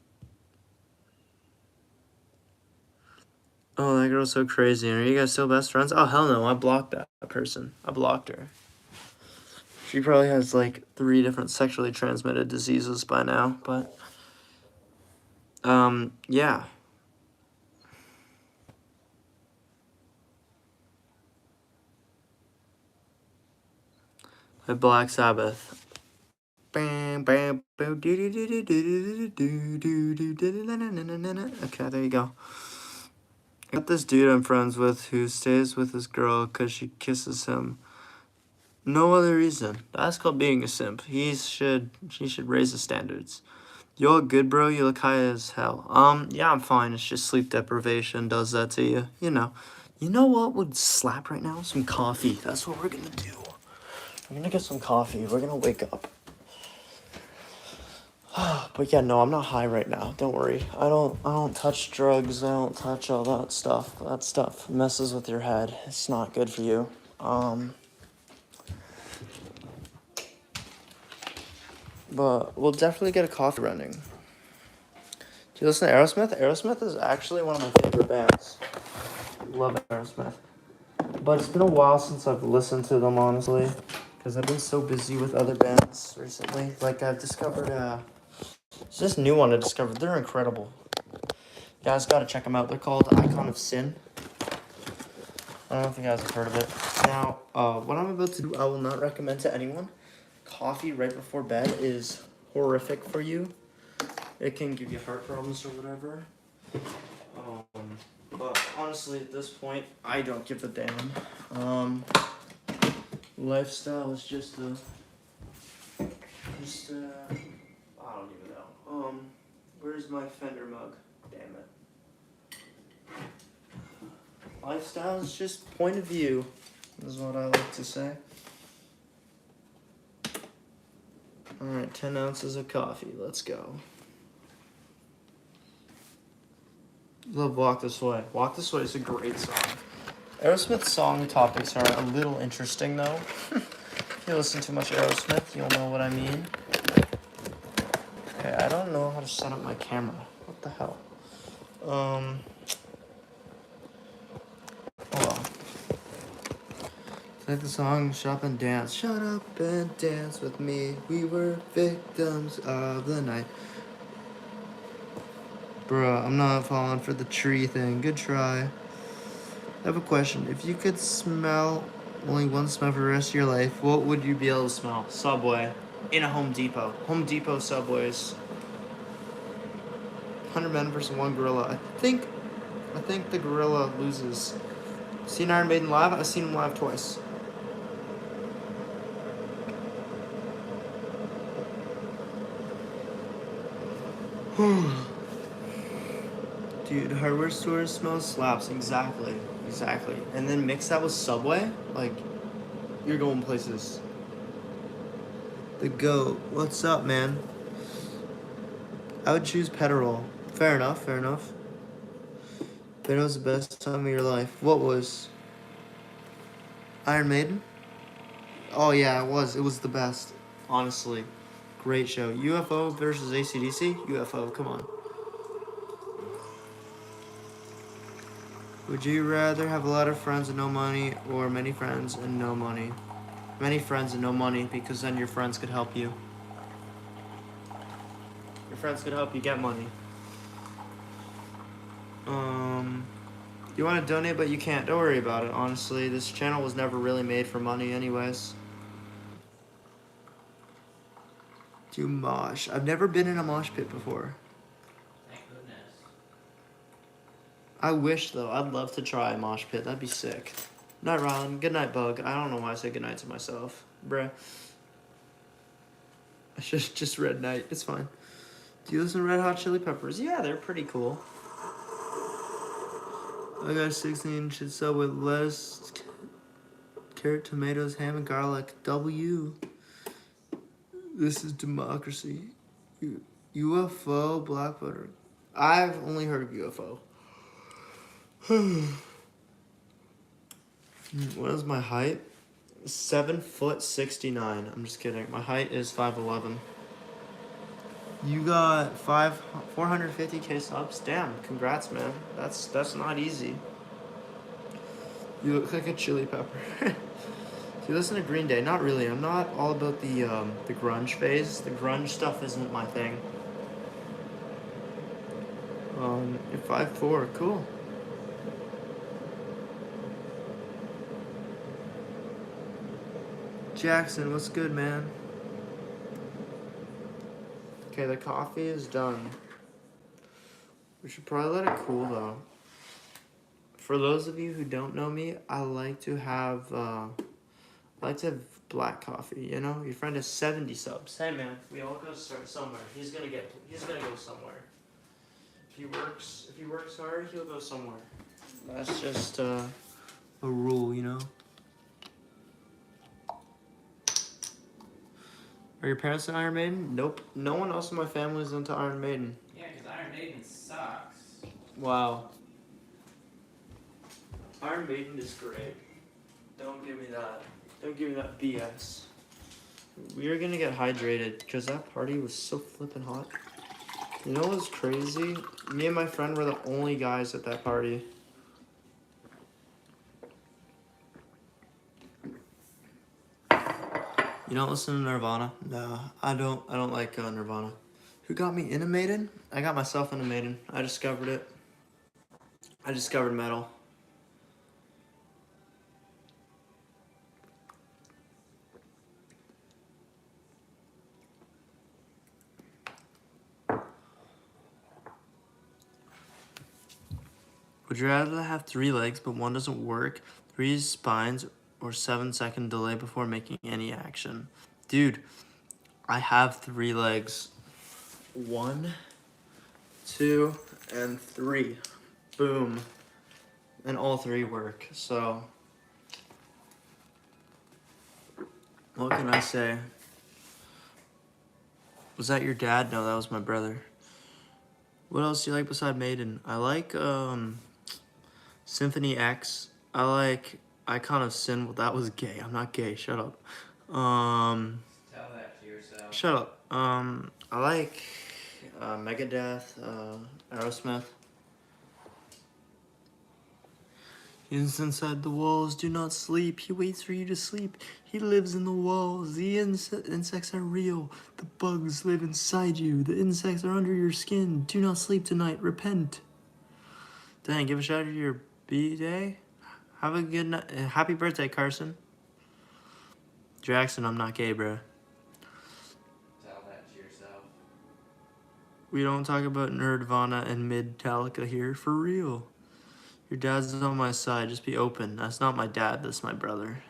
Oh, that girl's so crazy. Are you guys still best friends? Oh, hell no. I blocked that person. I blocked her. She probably has like 3 different sexually transmitted diseases by now. But, yeah. By Black Sabbath. Okay, there you go. I got this dude I'm friends with who stays with his girl because she kisses him. No other reason. That's called being a simp. He should raise the standards. You all good, bro? You look high as hell. Yeah, I'm fine. It's just sleep deprivation does that to you. You know. You know what would slap right now? Some coffee. That's what we're gonna do. We're gonna get some coffee. We're gonna wake up. But yeah, no, I'm not high right now. Don't worry. I don't touch drugs. I don't touch all that stuff. That stuff messes with your head. It's not good for you. But we'll definitely get a coffee running. Do you listen to Aerosmith? Aerosmith is actually one of my favorite bands. Love Aerosmith. But it's been a while since I've listened to them, honestly. Because I've been so busy with other bands recently. Like, I've discovered, it's this new one I discovered. They're incredible. You guys gotta check them out. They're called Icon of Sin. I don't know if you guys have heard of it. Now, what I'm about to do, I will not recommend to anyone. Coffee right before bed is horrific for you. It can give you heart problems or whatever. But honestly, at this point, I don't give a damn. Lifestyle is just I don't even know. Where's my Fender mug? Damn it. Lifestyle is just point of view, is what I like to say. Alright, 10 ounces of coffee. Let's go. Love Walk This Way. Walk This Way is a great song. Aerosmith's song topics are a little interesting, though. If you listen to much Aerosmith, you'll know what I mean. Okay, I don't know how to set up my camera. What the hell? Hold on. Play the song Shut Up and Dance. Shut up and dance with me. We were victims of the night. Bruh, I'm not falling for the tree thing. Good try. I have a question. If you could smell only one smell for the rest of your life, what would you be able to smell? Subway. In a Home Depot. Home Depot Subways. 100 men versus 1 gorilla. I think the gorilla loses. Seen Iron Maiden live? I've seen him live twice. Dude, hardware stores smell slaps. Exactly. And then mix that with Subway, like, you're going places. The GOAT. What's up, man? I would choose Petarol. Fair enough. But it was the best time of your life. What was? Iron Maiden? Oh, yeah, it was. It was the best. Honestly. Great show. UFO versus AC/DC? UFO, come on. Would you rather have a lot of friends and no money or many friends and no money? Many friends and no money, because then your friends could help you. Your friends could help you get money. You want to donate, but you can't. Don't worry about it, honestly. This channel was never really made for money anyways. Do mosh. I've never been in a mosh pit before. Thank goodness. I wish, though. I'd love to try a mosh pit. That'd be sick. Night, Rylan. Good night, Bug. I don't know why I say good night to myself. Bruh. I just read night. It's fine. Do you listen to Red Hot Chili Peppers? Yeah, they're pretty cool. I got a 16-inch sub with lettuce, carrot, tomatoes, ham, and garlic. W. This is democracy. UFO, black butter. I've only heard of UFO. What is my height? 7'69". I'm just kidding. My height is 5'11". You got 450K subs. Damn, congrats, man. That's not easy. You look like a chili pepper. You listen to Green Day? Not really. I'm not all about the grunge phase. The grunge stuff isn't my thing. You're 5'4". Cool. Jackson, what's good, man? Okay, the coffee is done. We should probably let it cool though. For those of you who don't know me, I like to have black coffee. You know, your friend has 70 subs. Hey man, we all gotta start somewhere. He's gonna go somewhere. If he works hard, he'll go somewhere. That's just a rule, you know. Are your parents in Iron Maiden? Nope. No one else in my family is into Iron Maiden. Yeah, because Iron Maiden sucks. Wow. Iron Maiden is great. Don't give me that. Don't give me that BS. We are gonna get hydrated because that party was so flippin' hot. You know what's crazy? Me and my friend were the only guys at that party. You don't listen to Nirvana? No, I don't like Nirvana. Who got me into Maiden? I got myself into Maiden. I discovered it. I discovered metal. Would you rather have 3 legs but one doesn't work, 3 spines, or 7-second delay before making any action? Dude, I have 3 legs. 1, 2, and 3. Boom. And all 3 work, so what can I say? Was that your dad? No, that was my brother. What else do you like beside Maiden? I like Symphony X. I like Icon of Sin. Well, that was gay. I'm not gay. Shut up. Tell that to yourself. Shut up. I like Megadeth, Aerosmith. He's inside the walls, do not sleep. He waits for you to sleep. He lives in the walls. The insects are real. The bugs live inside you. The insects are under your skin. Do not sleep tonight. Repent. Dang, give a shout out to your B-Day. Have a good night. Happy birthday, Carson. Jackson, I'm not gay, bro. Tell that to yourself. We don't talk about Nerdvana and Metallica here, for real. Your dad's on my side, just be open. That's not my dad, that's my brother.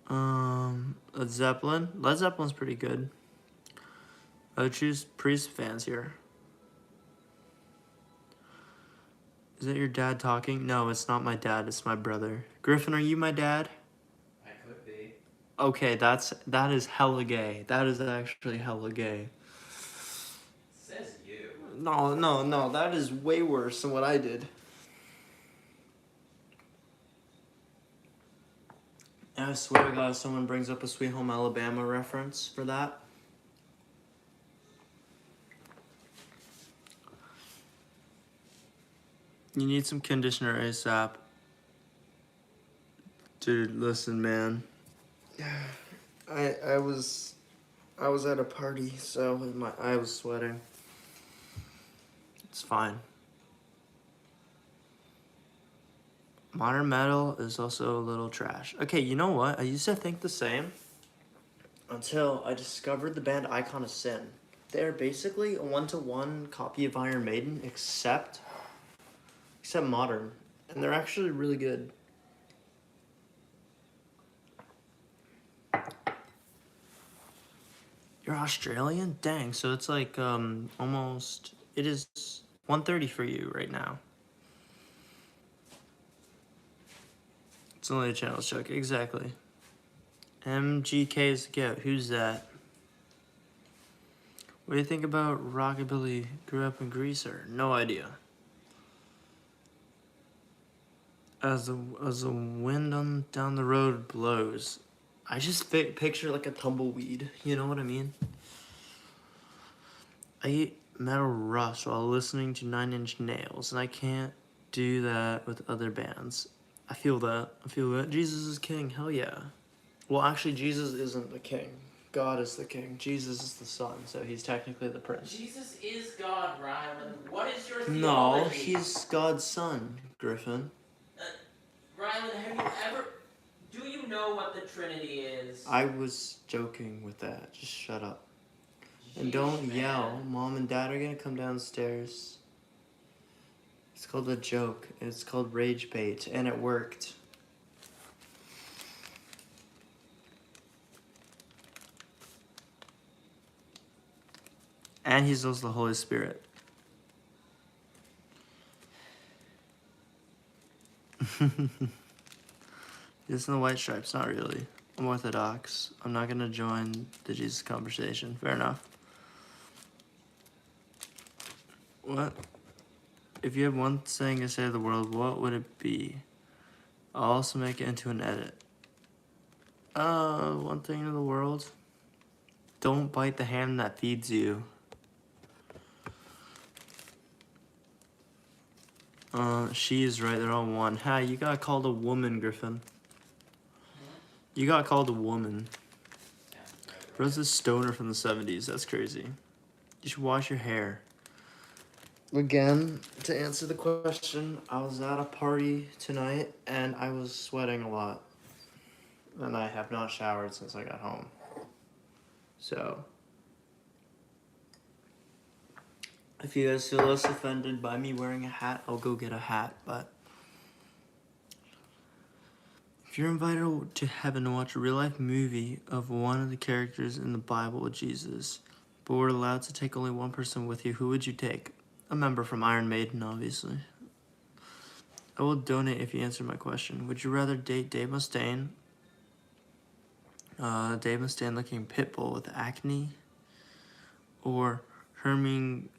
Led Zeppelin. Led Zeppelin's pretty good. I would choose Priest fans here. Is that your dad talking? No, it's not my dad, it's my brother. Griffin, are you my dad? I could be. Okay, that is hella gay. That is actually hella gay. Says you. No, that is way worse than what I did. I swear to God, if someone brings up a Sweet Home Alabama reference for that. You need some conditioner ASAP. Dude, listen, man. I was at a party, so I was sweating. It's fine. Modern metal is also a little trash. Okay, you know what? I used to think the same until I discovered the band Icon of Sin. They're basically a 1-to-1 copy of Iron Maiden, except modern. And they're actually really good. You're Australian? Dang, so it's like almost, it is 1:30 for you right now. It's only a channel check, exactly. MGK's Goat, who's that? What do you think about rockabilly? Grew up in Greaser? No idea. As the wind on down the road blows, I just picture like a tumbleweed. You know what I mean? I eat Metal Rush while listening to Nine Inch Nails, and I can't do that with other bands. I feel that. I feel that. Jesus is king. Hell yeah. Well, actually, Jesus isn't the king. God is the king. Jesus is the son, so he's technically the prince. Jesus is God, Rylan. What is your No, theology? he's God's son, Griffin. Rylan, have you ever... Do you know what the Trinity is? I was joking with that. Just shut up. And Jeez, don't man. yell. Mom and Dad are gonna come downstairs. It's called a joke. It's called rage bait, and it worked. And he's also the Holy Spirit. It's in the white stripes, not really. I'm Orthodox. I'm not gonna join the Jesus conversation. Fair enough. What? If you had one thing to say to the world, what would it be? I'll also make it into an edit. One thing to the world. Don't bite the hand that feeds you. She is right, they're all one. Ha, you got called a woman, Griffin. You got called a woman. Bro's a stoner from the 70s, that's crazy. You should wash your hair. Again, to answer the question, I was at a party tonight and I was sweating a lot. And I have not showered since I got home. So, if you guys feel less offended by me wearing a hat, I'll go get a hat, but if you're invited to heaven to watch a real-life movie of one of the characters in the Bible with Jesus, but we're allowed to take only one person with you, who would you take? A member from Iron Maiden, obviously. I will donate if you answer my question. Would you rather date Dave Mustaine? Dave Mustaine looking pitbull with acne? Or Hermine...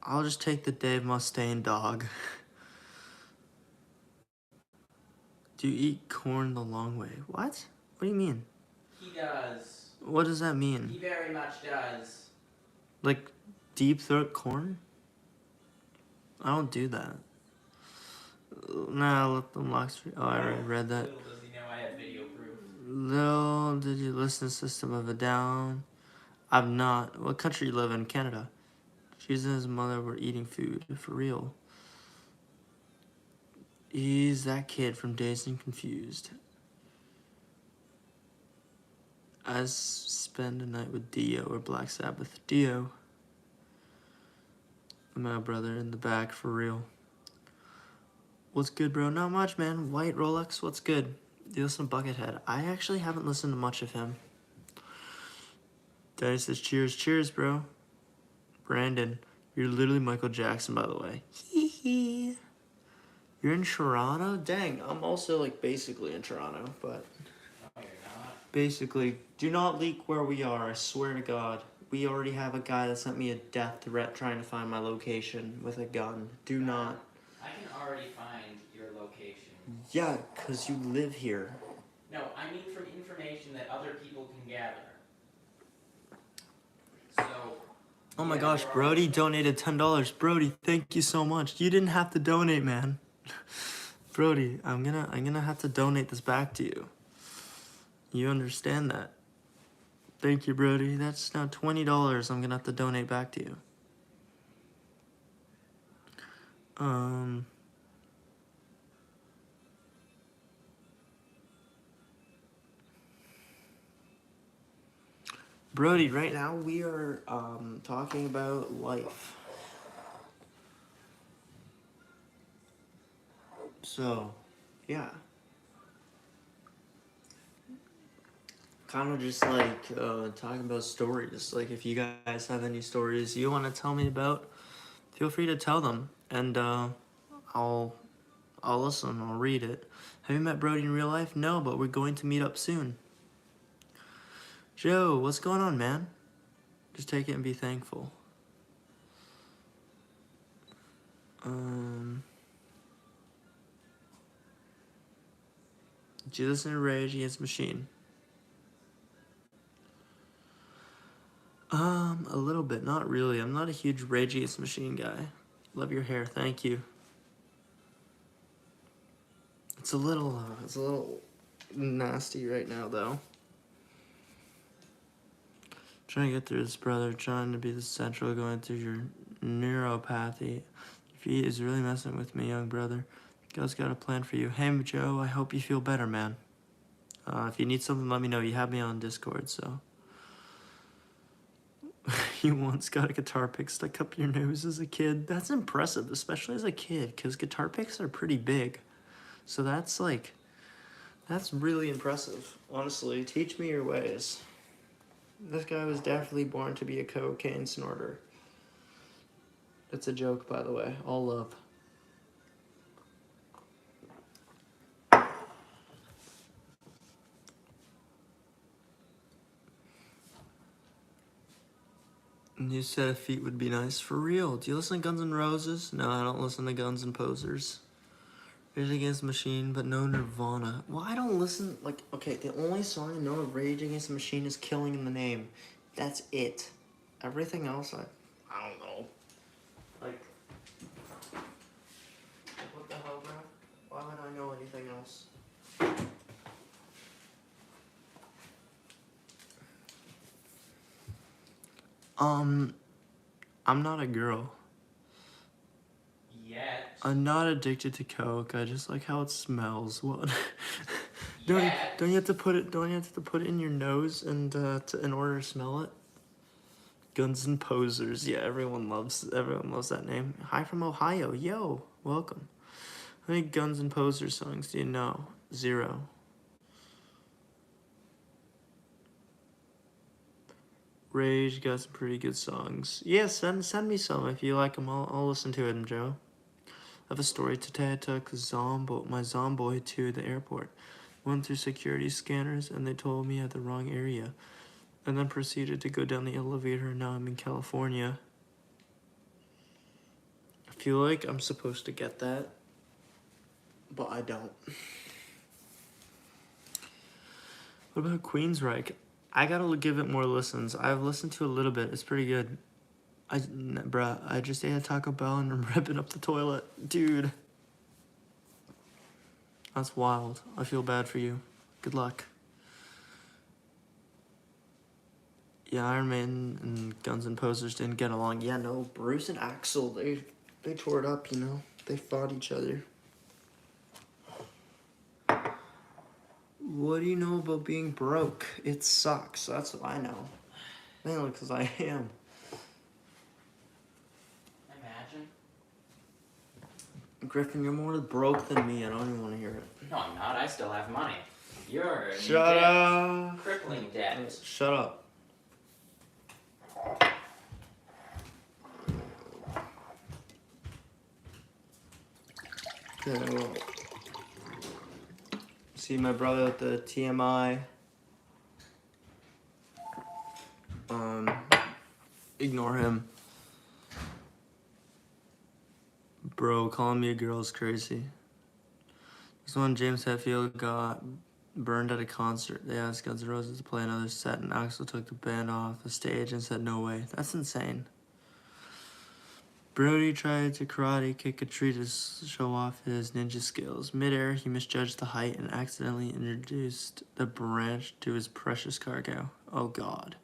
I'll just take the Dave Mustaine dog. Do you eat corn the long way? What? What do you mean? He does. What does that mean? He very much does. Like deep throat corn? I don't do that. Nah, let them locks. Oh, I already read that. Little does he know I have video proof. Little did you listen to System of a Down? I'm not. What country you live in? Canada. Jesus and his mother were eating food. For real. He's that kid from Dazed and Confused. I spend a night with Dio or Black Sabbath. Dio. My brother in the back, for real. What's good, bro? Not much, man. White Rolex, what's good? Do you listen to Buckethead? I actually haven't listened to much of him. Daddy says, cheers, cheers, bro. Brandon, you're literally Michael Jackson, by the way. Hee hee. You're in Toronto? Dang, I'm also, like, basically in Toronto, but... No, you're not. Basically, do not leak where we are, I swear to God. We already have a guy that sent me a death threat trying to find my location with a gun. Do not. I can already find your location. Yeah, because you live here. No, I mean from information that other people can gather. So... Oh my yeah, gosh, you're Brody already... donated $10. Brody, thank you so much. You didn't have to donate, man. Brody, I'm gonna have to donate this back to you. You understand that? Thank you, Brody. That's now $20 I'm gonna have to donate back to you. Brody, right now we are talking about life. So, yeah. Kind of just like talking about stories. Like if you guys have any stories you want to tell me about, feel free to tell them, and I'll I'll listen, I'll read it. Have you met Brody in real life? No, but we're going to meet up soon. Joe, what's going on, man? Just take it and be thankful. Did you listen to Rage Against the Machine? A little bit, not really. I'm not a huge Rage Against the Machine guy. Love your hair, thank you. It's a little nasty right now, though. Trying to get through this, brother. Trying to be the central, going through your neuropathy. Your feet is really messing with me, young brother. God's got a plan for you. Hey, Joe, I hope you feel better, man. If you need something, let me know. You have me on Discord, so. You once got a guitar pick stuck up your nose as a kid. That's impressive, especially as a kid, because guitar picks are pretty big. So that's really impressive. Honestly, teach me your ways. This guy was definitely born to be a cocaine snorter. It's a joke, by the way. All love. New set of feet would be nice. For real. Do you listen to Guns N' Roses? No, I don't listen to Guns and Posers. Rage Against the Machine, but no Nirvana. Well, I don't listen, like, okay, the only song I know of Rage Against the Machine is Killing in the Name. That's it. Everything else, I don't know. Like, what the hell, bro? Why would I know anything else? I'm not a girl. Yet. I'm not addicted to Coke. I just like how it smells. What? don't you have to put it in your nose and in order to smell it? Guns and Posers. Yeah, everyone loves that name. Hi from Ohio. Yo, welcome. How many Guns and Posers songs do you know? 0. Rage got some pretty good songs. Yeah, send me some if you like them. I'll listen to them, Joe. I have a story today. I took my Zomboy to the airport. Went through security scanners and they told me I had the wrong area. And then proceeded to go down the elevator and now I'm in California. I feel like I'm supposed to get that, but I don't. What about Queensryche? I gotta give it more listens. I've listened to a little bit. It's pretty good. Bruh, I just ate a Taco Bell and I'm ripping up the toilet. Dude. That's wild. I feel bad for you. Good luck. Yeah, Iron Maiden and Guns and Posers didn't get along. Yeah, no, Bruce and Axl, they tore it up, you know? They fought each other. What do you know about being broke? It sucks. That's what I know. Mainly because I am. Imagine. Griffin, you're more broke than me. I don't even want to hear it. No, I'm not. I still have money. You're in Shut debt. up. Crippling debt. Shut up. Okay, well. See my brother at the TMI. Ignore him. Bro, calling me a girl is crazy. This one, James Hetfield got burned at a concert. They asked Guns N' Roses to play another set, and Axl took the band off the stage and said, "No way." That's insane. Brody tried to karate kick a tree to show off his ninja skills. Mid-air, he misjudged the height and accidentally introduced the branch to his precious cargo. Oh, God.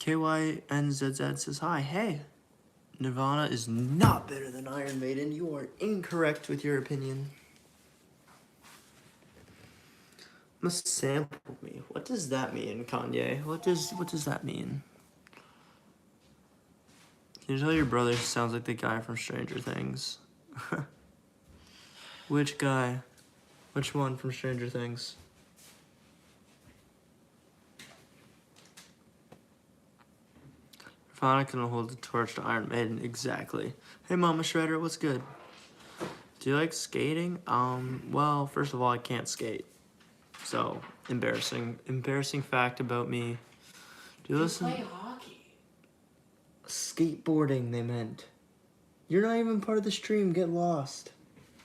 KYNZZ says, hi. Hey, Nirvana is not better than Iron Maiden. You are incorrect with your opinion. Must sample me. What does that mean, Kanye? What does that mean? Can you tell your brother sounds like the guy from Stranger Things? Which guy? Which one from Stranger Things? Nirvana can hold the torch to Iron Maiden. Exactly. Hey, Mama Shredder, what's good? Do you like skating? Well, first of all, I can't skate. So, embarrassing fact about me. Do you listen? Play hockey. Skateboarding, they meant. You're not even part of the stream. Get lost.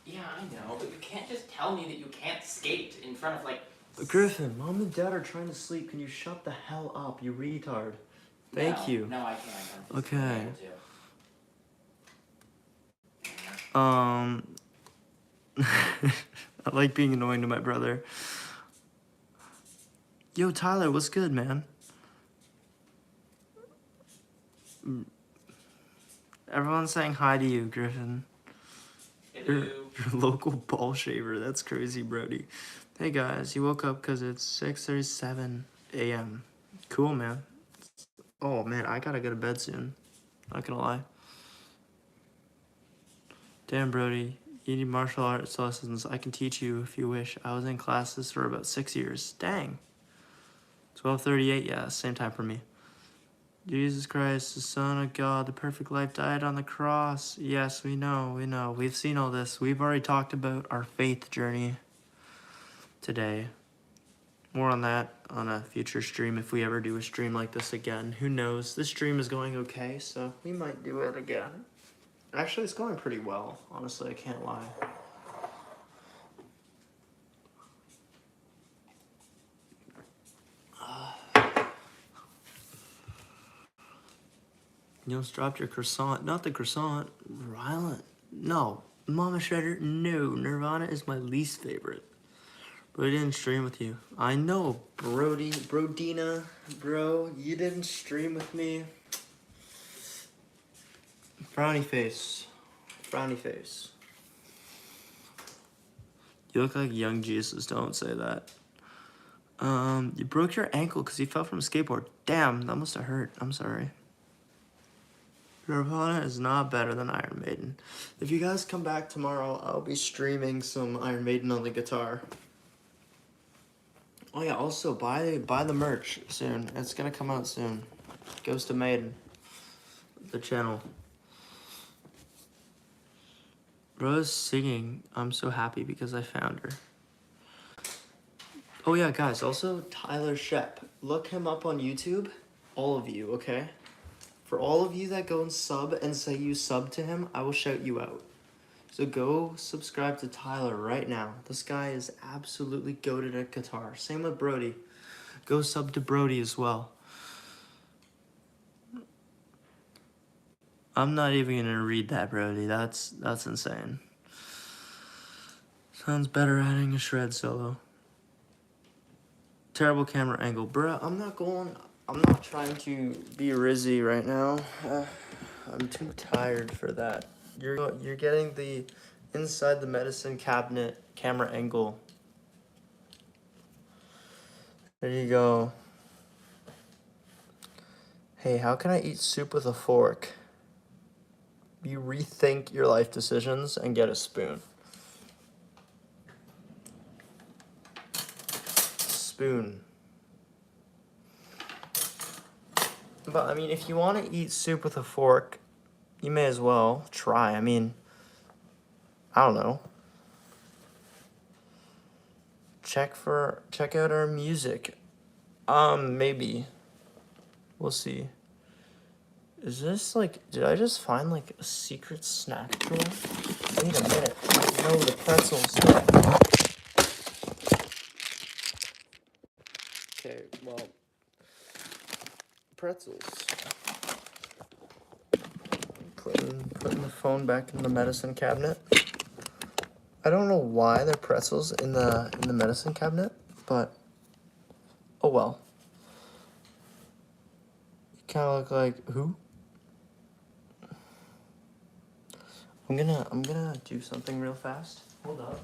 Yeah, I know, but you can't just tell me that you can't skate in front of, like... Griffin, Mom and Dad are trying to sleep. Can you shut the hell up, you retard? Thank you. No, I can't. Okay. I like being annoying to my brother. Yo, Tyler, what's good, man? Everyone's saying hi to you, Griffin. Your local ball shaver. That's crazy, Brody. Hey, guys. You woke up because it's 6:37 a.m. Cool, man. Oh, man, I gotta go to bed soon. Not gonna lie. Damn, Brody. You need martial arts lessons. I can teach you if you wish. I was in classes for about 6 years. Dang. 12:38, yeah, same time for me. Jesus Christ, the Son of God, the perfect life died on the cross. Yes, we know. We've seen all this. We've already talked about our faith journey today. More on that on a future stream if we ever do a stream like this again. Who knows? This stream is going okay, so we might do it again. Actually, it's going pretty well. Honestly, I can't lie. You almost dropped your croissant. Not the croissant. Violent. No. Mama Shredder. No. Nirvana is my least favorite. But I didn't stream with you. I know, Brody. Brodina. Bro, you didn't stream with me. Frowny face. Frowny face. You look like young Jesus. Don't say that. You broke your ankle because you fell from a skateboard. Damn, that must have hurt. I'm sorry. Nirvana is not better than Iron Maiden. If you guys come back tomorrow, I'll be streaming some Iron Maiden on the guitar. Oh yeah, also buy the merch soon. It's gonna come out soon. Goes to Maiden. The channel. Rose singing. I'm so happy because I found her. Oh yeah, guys, also Tyler Shep. Look him up on YouTube. All of you, okay? For all of you that go and sub and say you sub to him, I will shout you out. So go subscribe to Tyler right now. This guy is absolutely goated at guitar. Same with Brody. Go sub to Brody as well. I'm not even gonna read that, Brody. That's insane. Sounds better adding a shred solo. Terrible camera angle. Bruh, I'm not trying to be Rizzy right now. I'm too tired for that. You're getting the inside the medicine cabinet camera angle. There you go. Hey, how can I eat soup with a fork? You rethink your life decisions and get a spoon. Spoon. But, I mean, if you want to eat soup with a fork, you may as well try. I mean, I don't know. Check out our music. Maybe. We'll see. Is this, like, did I just find, like, a secret snack drawer? Wait a minute. No, the pretzels. Okay, well, pretzels. Putting the phone back in the medicine cabinet. I don't know why there are pretzels in the medicine cabinet, but oh well. You kind of look like who? I'm gonna do something real fast. Hold up.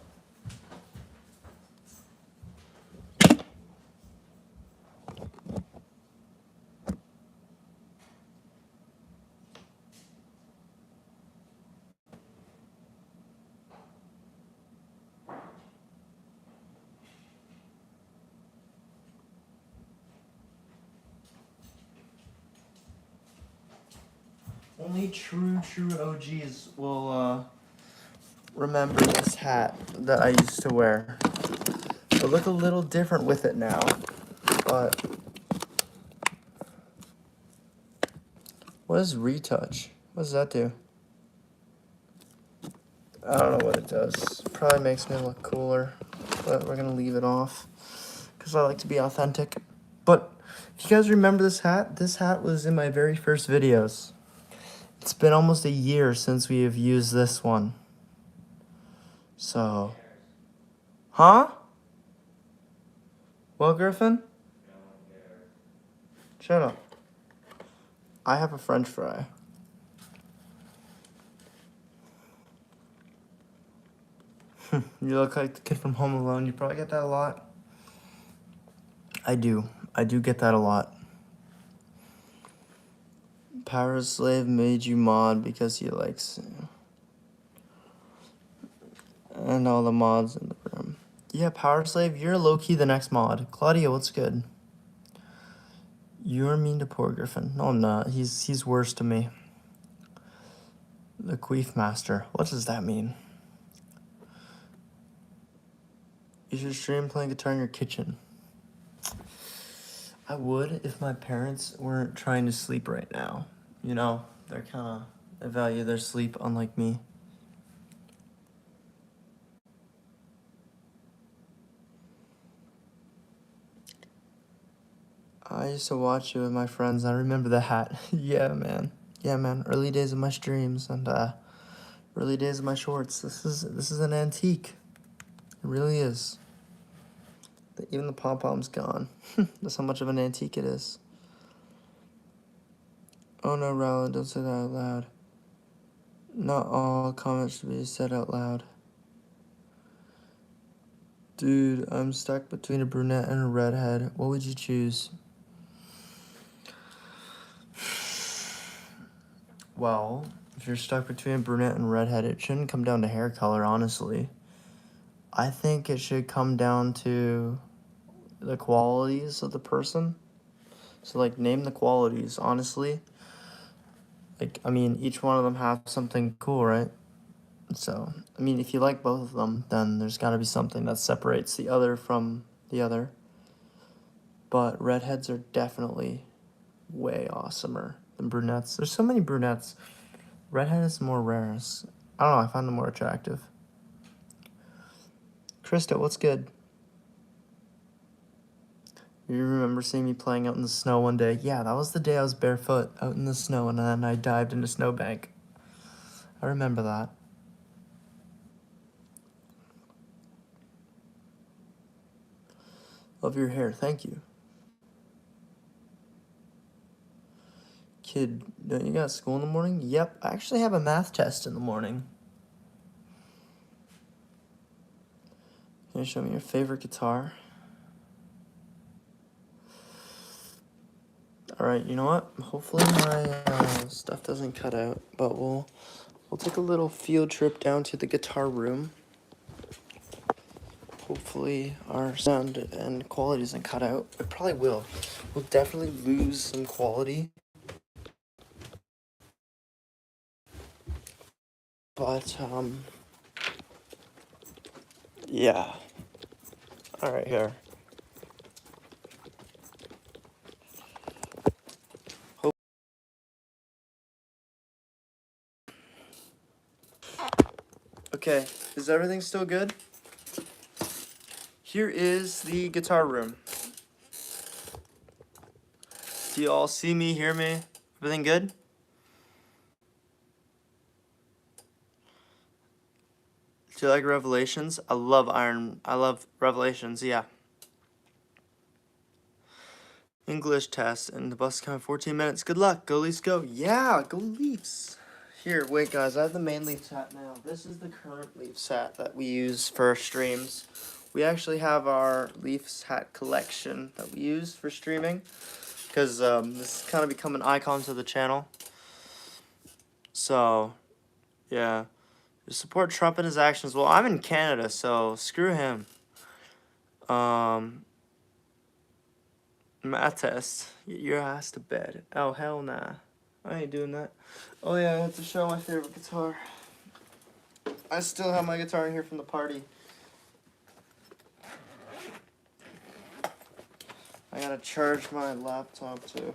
Only true OGs will remember this hat that I used to wear. I look a little different with it now, but what is retouch? What does that do? I don't know what it does. Probably makes me look cooler, but we're gonna leave it off because I like to be authentic. But if you guys remember this hat was in my very first videos. It's been almost a year since we have used this one. So, huh? Well, Griffin? Shut up. I have a French fry. You look like the kid from Home Alone. You probably get that a lot. I do. I do get that a lot. Power Slave made you mod because he likes you. And all the mods in the room. Yeah, Power Slave, you're low-key the next mod. Claudia, what's good? You're mean to poor Griffin. No, I'm not. He's worse to me. The Queef Master. What does that mean? You should stream playing guitar in your kitchen. I would if my parents weren't trying to sleep right now. You know, they're kind of, they value their sleep unlike me. I used to watch it with my friends. I remember the hat. Yeah, man. Yeah, man. Early days of my streams and early days of my shorts. This is an antique. It really is. Even the pom-pom's gone. That's how much of an antique it is. Oh no, Rowland, don't say that out loud. Not all comments should be said out loud. Dude, I'm stuck between a brunette and a redhead. What would you choose? Well, if you're stuck between a brunette and a redhead, it shouldn't come down to hair color, honestly. I think it should come down to the qualities of the person. So, like, name the qualities, honestly. Like, I mean, each one of them have something cool, right? So, I mean, if you like both of them, then there's got to be something that separates the other from the other. But redheads are definitely way awesomer than brunettes. There's so many brunettes. Redhead is more rare. I don't know, I find them more attractive. Krista, what's good? You remember seeing me playing out in the snow one day? Yeah, that was the day I was barefoot out in the snow and then I dived into snowbank. I remember that. Love your hair, thank you. Kid, don't you got school in the morning? Yep, I actually have a math test in the morning. Can you show me your favorite guitar? Alright, you know what? Hopefully my stuff doesn't cut out, but we'll take a little field trip down to the guitar room. Hopefully our sound and quality doesn't cut out. It probably will. We'll definitely lose some quality. But, yeah. Alright, here. Okay, is everything still good? Here is the guitar room. Do you all see me, hear me? Everything good? Do you like Revelations? I love Revelations, yeah. English test, and the bus is coming in 14 minutes. Good luck. Go Leafs, go. Yeah, go Leafs. Here, wait, guys. I have the main Leafs hat now. This is the current Leafs hat that we use for our streams. We actually have our Leafs hat collection that we use for streaming because this has kind of become an icon to the channel. So, yeah. Support Trump and his actions. Well, I'm in Canada, so screw him. Math test. Get your ass to bed. Oh, hell nah. I ain't doing that. Oh, yeah, I have to show my favorite guitar. I still have my guitar in here from the party. I gotta charge my laptop too.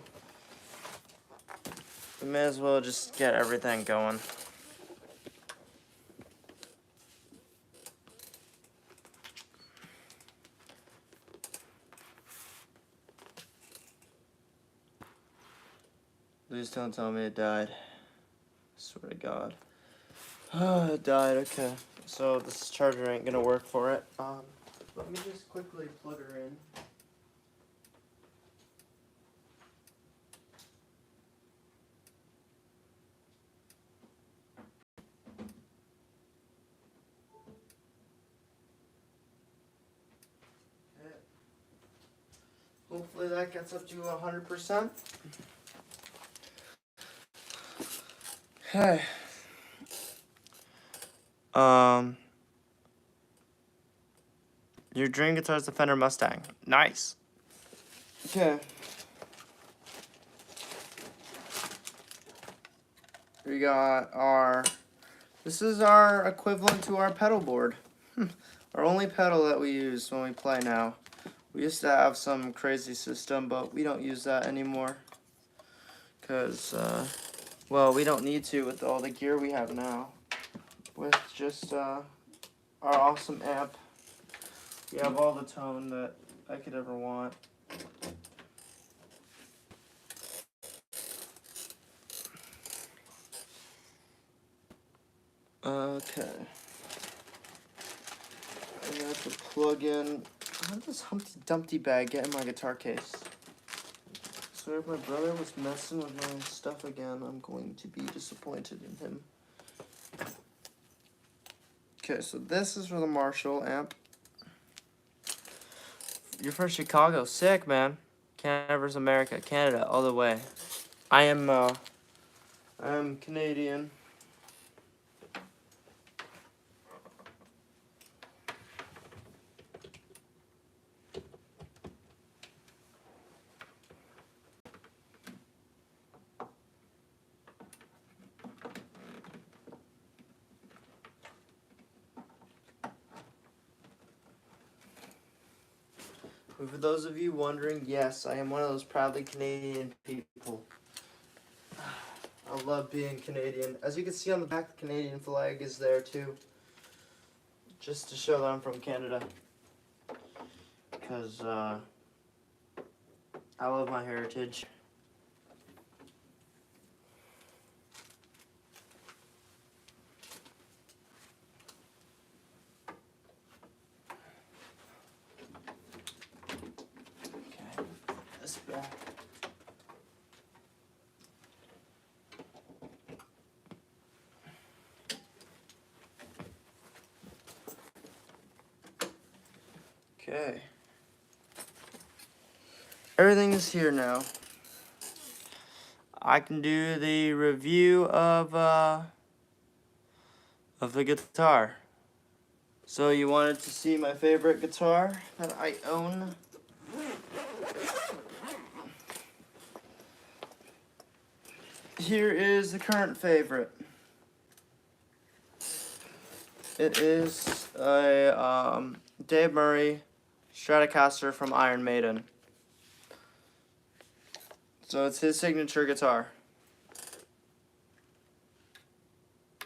We may as well just get everything going. Please don't tell me it died. I swear to God. Oh, it died, okay. So this charger ain't gonna work for it. Let me just quickly plug her in. Okay. Hopefully that gets up to 100%. Okay. Your dream guitar is the Fender Mustang. Nice. Okay. We got our... This is our equivalent to our pedal board. Our only pedal that we use when we play now. We used to have some crazy system, but we don't use that anymore. Because, well, we don't need to with all the gear we have now. With just our awesome amp. We have all the tone that I could ever want. Okay. I have to plug in. How did this Humpty Dumpty bag get in my guitar case? So if my brother was messing with my stuff again, I'm going to be disappointed in him. Okay, so this is for the Marshall amp. You're from Chicago. Sick, man. Canada versus America. Canada, all the way. I am Canadian. And for those of you wondering, yes, I am one of those proudly Canadian people. I love being Canadian. As you can see on the back, the Canadian flag is there too. Just to show that I'm from Canada. Because, I love my heritage. Okay, this back. Okay. Everything is here now. I can do the review of the guitar. So you wanted to see my favorite guitar that I own? Here is the current favorite. It is a Dave Murray Stratocaster from Iron Maiden. So it's his signature guitar.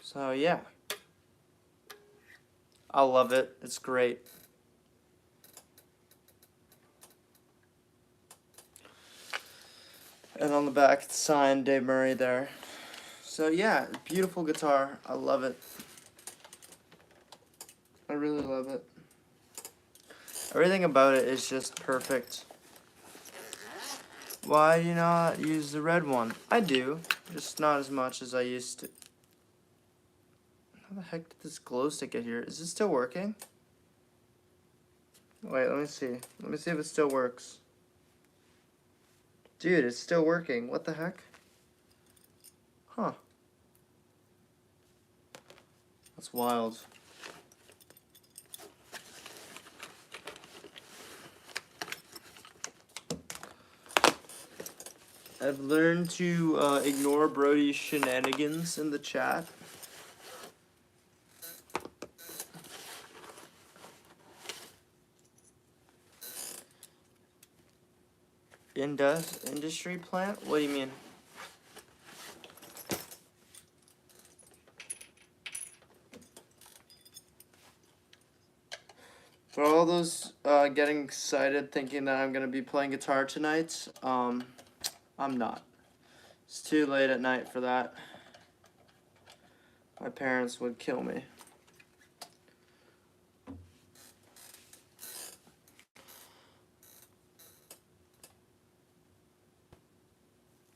So yeah. I love it. It's great. And on the back it's signed Dave Murray there. So yeah, beautiful guitar. I love it. I really love it. Everything about it is just perfect. Why do you not use the red one? I do, just not as much as I used to. How the heck did this glow stick get here? Is it still working? Wait, let me see. Let me see if it still works. Dude, it's still working. What the heck? Huh. That's wild. I've learned to ignore Brody's shenanigans in the chat. industry plant? What do you mean? For all those getting excited thinking that I'm gonna be playing guitar tonight, I'm not. It's too late at night for that. My parents would kill me.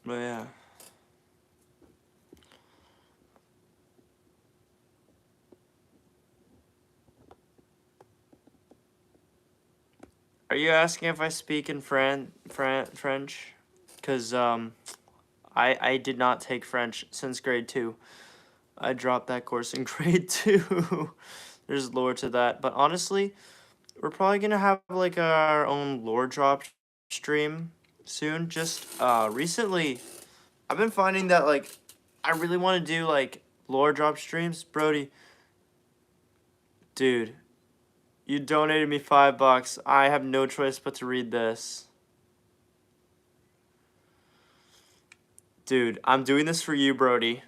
But yeah. Are you asking if I speak in French? Because I did not take French since grade 2. I dropped that course in grade 2. There's lore to that. But honestly, we're probably going to have like our own lore drop stream soon. Just recently, I've been finding that like I really want to do like lore drop streams. Brody, dude, you donated me $5. I have no choice but to read this. Dude, I'm doing this for you, Brody.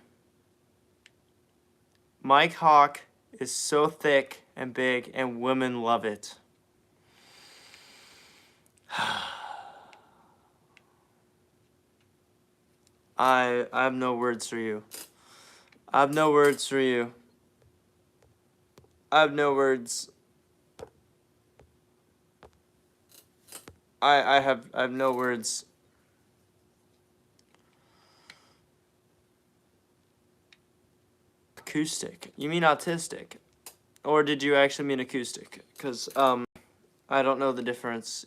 Mike Hawk is so thick and big, and women love it. I have no words for you. I have no words for you. I have no words. I have no words. Acoustic. You mean autistic? Or did you actually mean acoustic? Because I don't know the difference.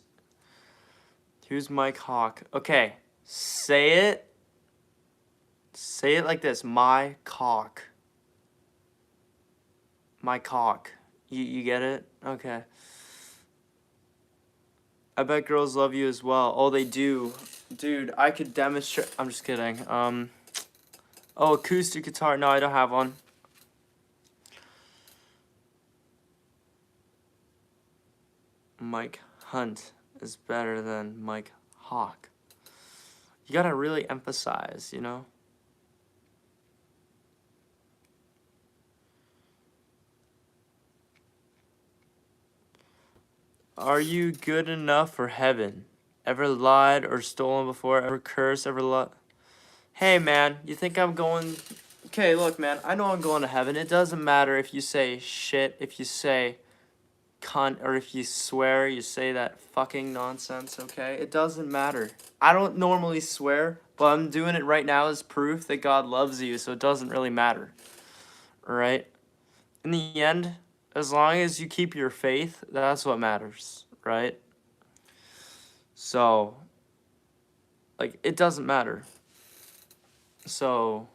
Who's Mike Hawk? Okay. Say it. Say it like this. My cock. My cock. You get it? Okay. I bet girls love you as well. Oh, they do. Dude, I could demonstrate. I'm just kidding. Oh, acoustic guitar. No, I don't have one. Mike Hunt is better than Mike Hawk. You gotta really emphasize, you know? Are you good enough for heaven? Ever lied or stolen before? Ever cursed? Ever lied? Hey, man, you think I'm going... Okay, look, man, I know I'm going to heaven. It doesn't matter if you say shit, if you say cunt, or if you swear, you say that fucking nonsense, okay? It doesn't matter. I don't normally swear, but I'm doing it right now as proof that God loves you, so it doesn't really matter. Alright? In the end, as long as you keep your faith, that's what matters, right? So, like, it doesn't matter. So,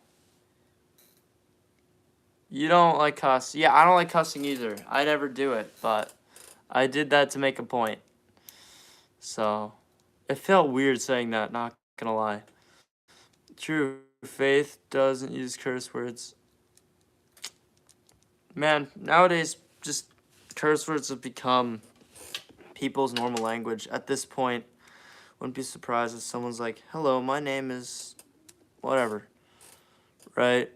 you don't like cuss. Yeah, I don't like cussing either. I never do it, but I did that to make a point. So, it felt weird saying that, not gonna lie. True, faith doesn't use curse words. Man, nowadays, just curse words have become people's normal language. At this point, wouldn't be surprised if someone's like, hello, my name is whatever, right?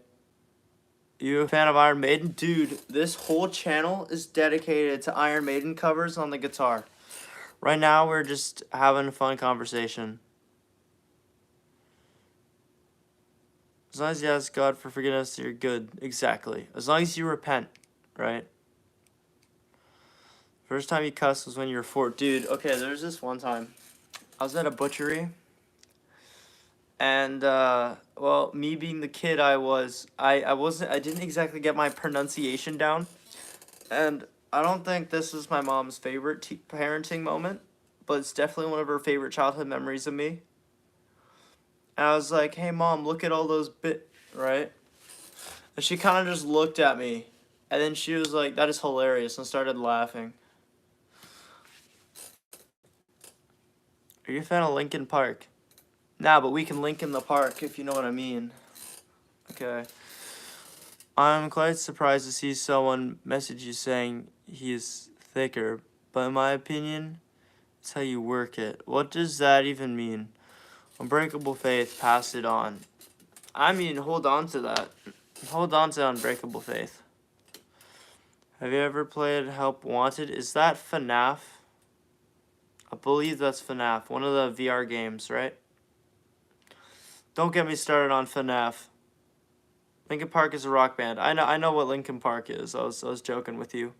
You a fan of Iron Maiden? Dude, this whole channel is dedicated to Iron Maiden covers on the guitar. Right now, we're just having a fun conversation. As long as you ask God for forgiveness, you're good. Exactly. As long as you repent, right? First time you cussed was when you were 4. Dude, okay, there's this one time. I was at a butchery. And, well, me being the kid I was, I didn't exactly get my pronunciation down. And I don't think this is my mom's favorite parenting moment, but it's definitely one of her favorite childhood memories of me. And I was like, hey, Mom, look at all those right? And she kind of just looked at me. And then she was like, that is hilarious, and started laughing. Are you a fan of Linkin Park? Nah, but we can link in the park, if you know what I mean. Okay. I'm quite surprised to see someone message you saying he's thicker, but in my opinion, That's how you work it. What does that even mean? Unbreakable faith, pass it on. I mean, hold on to that. Hold on to unbreakable faith. Have you ever played Help Wanted? Is that FNAF? I believe that's FNAF, one of the VR games, right? Don't get me started on FNAF. Linkin Park is a rock band. I know what Linkin Park is. I was joking with you.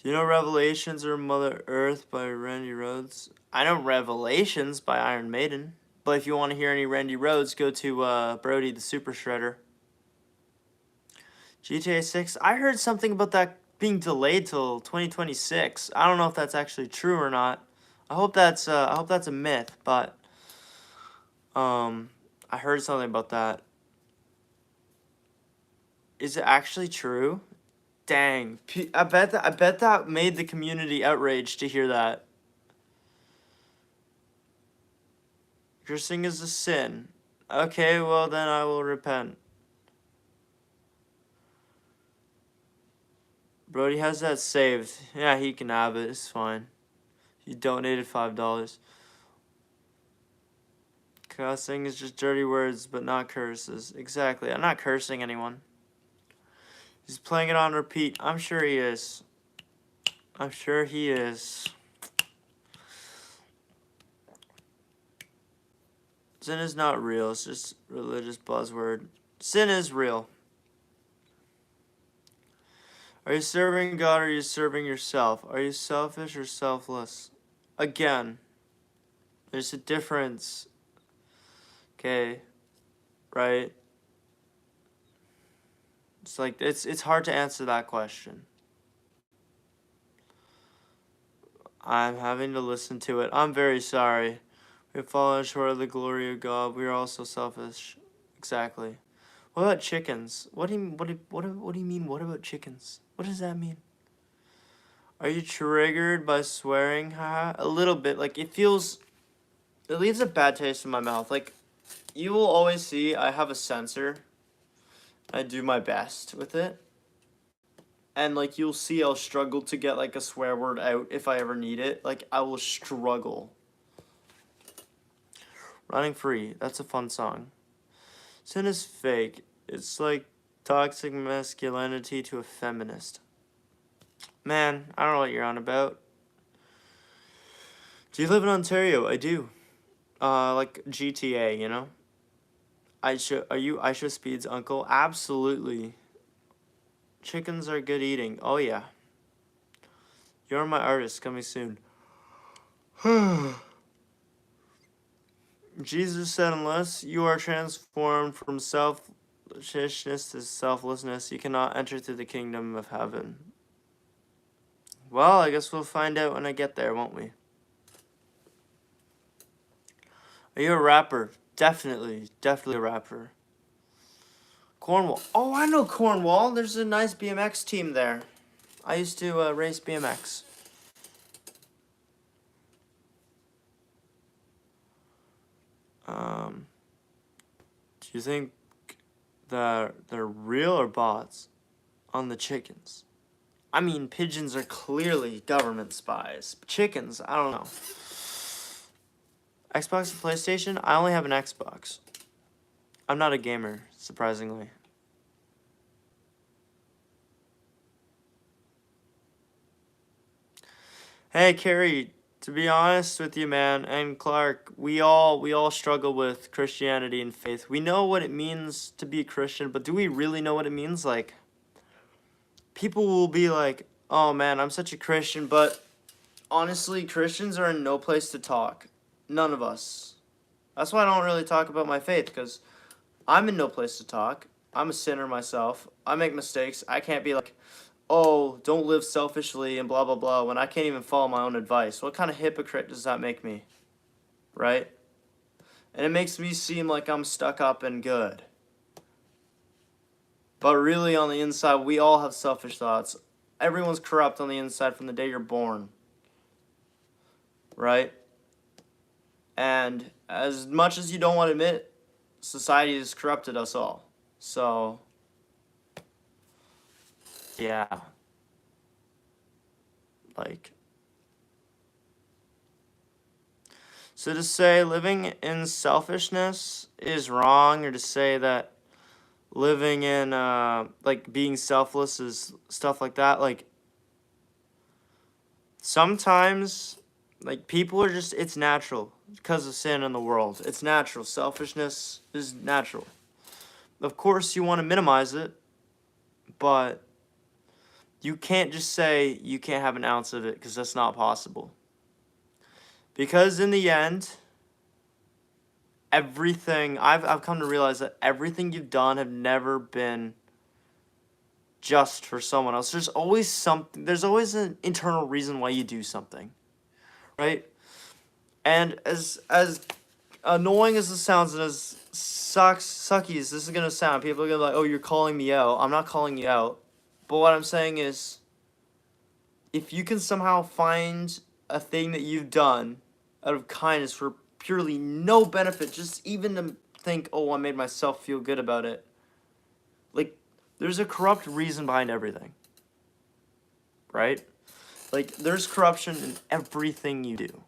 Do you know Revelations or Mother Earth by Randy Rhoads? I know Revelations by Iron Maiden. But if you want to hear any Randy Rhoads, go to Brody the Super Shredder. GTA 6. I heard something about that being delayed till 2026. I don't know if that's actually true or not. I hope that's a myth, but I heard something about that. Is it actually true? Dang. I bet that made the community outraged to hear that. Cursing is a sin. Okay, well then I will repent. Brody has that saved. Yeah, he can have it. It's fine. He donated $5. Cussing is just dirty words, but not curses. Exactly. I'm not cursing anyone. He's playing it on repeat. I'm sure he is. I'm sure he is. Sin is not real. It's just religious buzzword. Sin is real. Are you serving God or are you serving yourself? Are you selfish or selfless? Again, there's a difference. Okay, right? It's like it's hard to answer that question. I'm having to listen to it. I'm very sorry. We have fallen short of the glory of God. We are also selfish. Exactly. What about chickens? What do you mean? What about chickens? What does that mean? Are you triggered by swearing? Haha. A little bit. Like it leaves a bad taste in my mouth. Like you will always see I have a sensor. I do my best with it. And like you'll see I'll struggle to get like a swear word out if I ever need it. Like I will struggle. Running Free, that's a fun song. Sin is fake. It's like toxic masculinity to a feminist. Man, I don't know what you're on about. Do you live in Ontario? I do. Like GTA, you know? Are you Aisha Speed's uncle? Absolutely. Chickens are good eating. Oh yeah. You're my artist coming soon. Jesus said, unless you are transformed from selfishness to selflessness, you cannot enter through the kingdom of heaven. Well, I guess we'll find out when I get there, won't we? Are you a rapper? Definitely a rapper. Cornwall. Oh, I know Cornwall. There's a nice BMX team there. I used to race BMX. Do you think that they're real or bots on the chickens? I mean, pigeons are clearly government spies. Chickens, I don't know. Xbox and PlayStation? I only have an Xbox. I'm not a gamer, surprisingly. Hey, Carrie, to be honest with you, man, and Clark, we all struggle with Christianity and faith. We know what it means to be a Christian, but do we really know what it means? Like, people will be like, oh man, I'm such a Christian, but honestly, Christians are in no place to talk. None of us. That's why I don't really talk about my faith, because I'm in no place to talk. I'm a sinner myself. I make mistakes. I can't be like, oh, don't live selfishly and blah, blah, blah, when I can't even follow my own advice. What kind of hypocrite does that make me? Right? And it makes me seem like I'm stuck up and good. But really, on the inside, we all have selfish thoughts. Everyone's corrupt on the inside from the day you're born. Right? And as much as you don't want to admit it, society has corrupted us all. So, yeah. Like, so to say living in selfishness is wrong, or to say that living in like being selfless is stuff like that, like sometimes like people are just, it's natural because of sin in the world. It's natural. Selfishness is natural. Of course you want to minimize it, but you can't just say you can't have an ounce of it, because that's not possible. Because in the end, everything I've come to realize that everything you've done have never been just for someone else. There's always something. There's always an internal reason why you do something, right? And as annoying as this sounds, and as sucky as this is gonna sound, people are gonna be like, "Oh, you're calling me out." I'm not calling you out, but what I'm saying is, if you can somehow find a thing that you've done out of kindness for purely no benefit, just even to think, "Oh, I made myself feel good about it," like, there's a corrupt reason behind everything, right? Like, there's corruption in everything you do.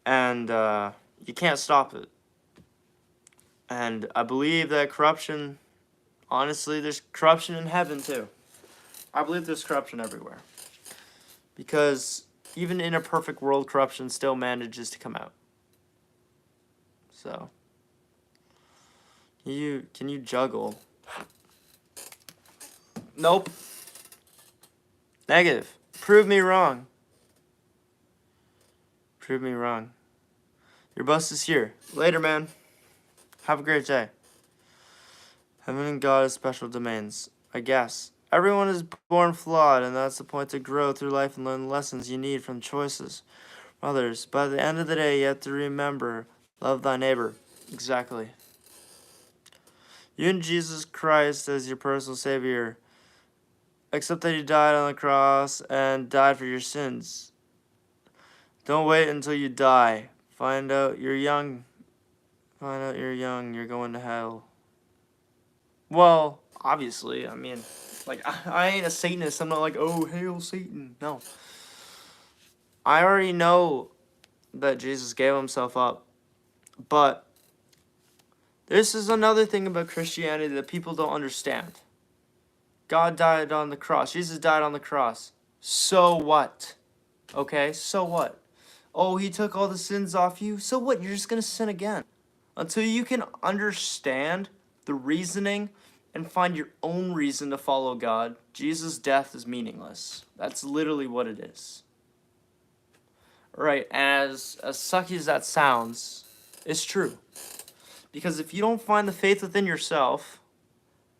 And you can't stop it. And I believe that corruption, honestly, there's corruption in heaven too. I believe there's corruption everywhere. Because even in a perfect world, corruption still manages to come out. So, can you juggle? Nope. Negative. Prove me wrong. Prove me wrong. Your bus is here. Later, man. Have a great day. Heaven and God have special domains, I guess. Everyone is born flawed, and that's the point, to grow through life and learn the lessons you need from choices from others. By the end of the day, you have to remember, love thy neighbor. Exactly. You and Jesus Christ as your personal Savior. Accept that He died on the cross and died for your sins. Don't wait until you die. Find out you're young. Find out you're young. You're going to hell. Well, obviously, I mean, like, I ain't a Satanist. I'm not like, "Oh, hail Satan." No. I already know that Jesus gave himself up. But this is another thing about Christianity that people don't understand. God died on the cross. Jesus died on the cross. So what? Okay, so what? Oh, He took all the sins off you? So what? You're just going to sin again. Until you can understand the reasoning and find your own reason to follow God, Jesus' death is meaningless. That's literally what it is. Right, as sucky as that sounds, it's true. Because if you don't find the faith within yourself,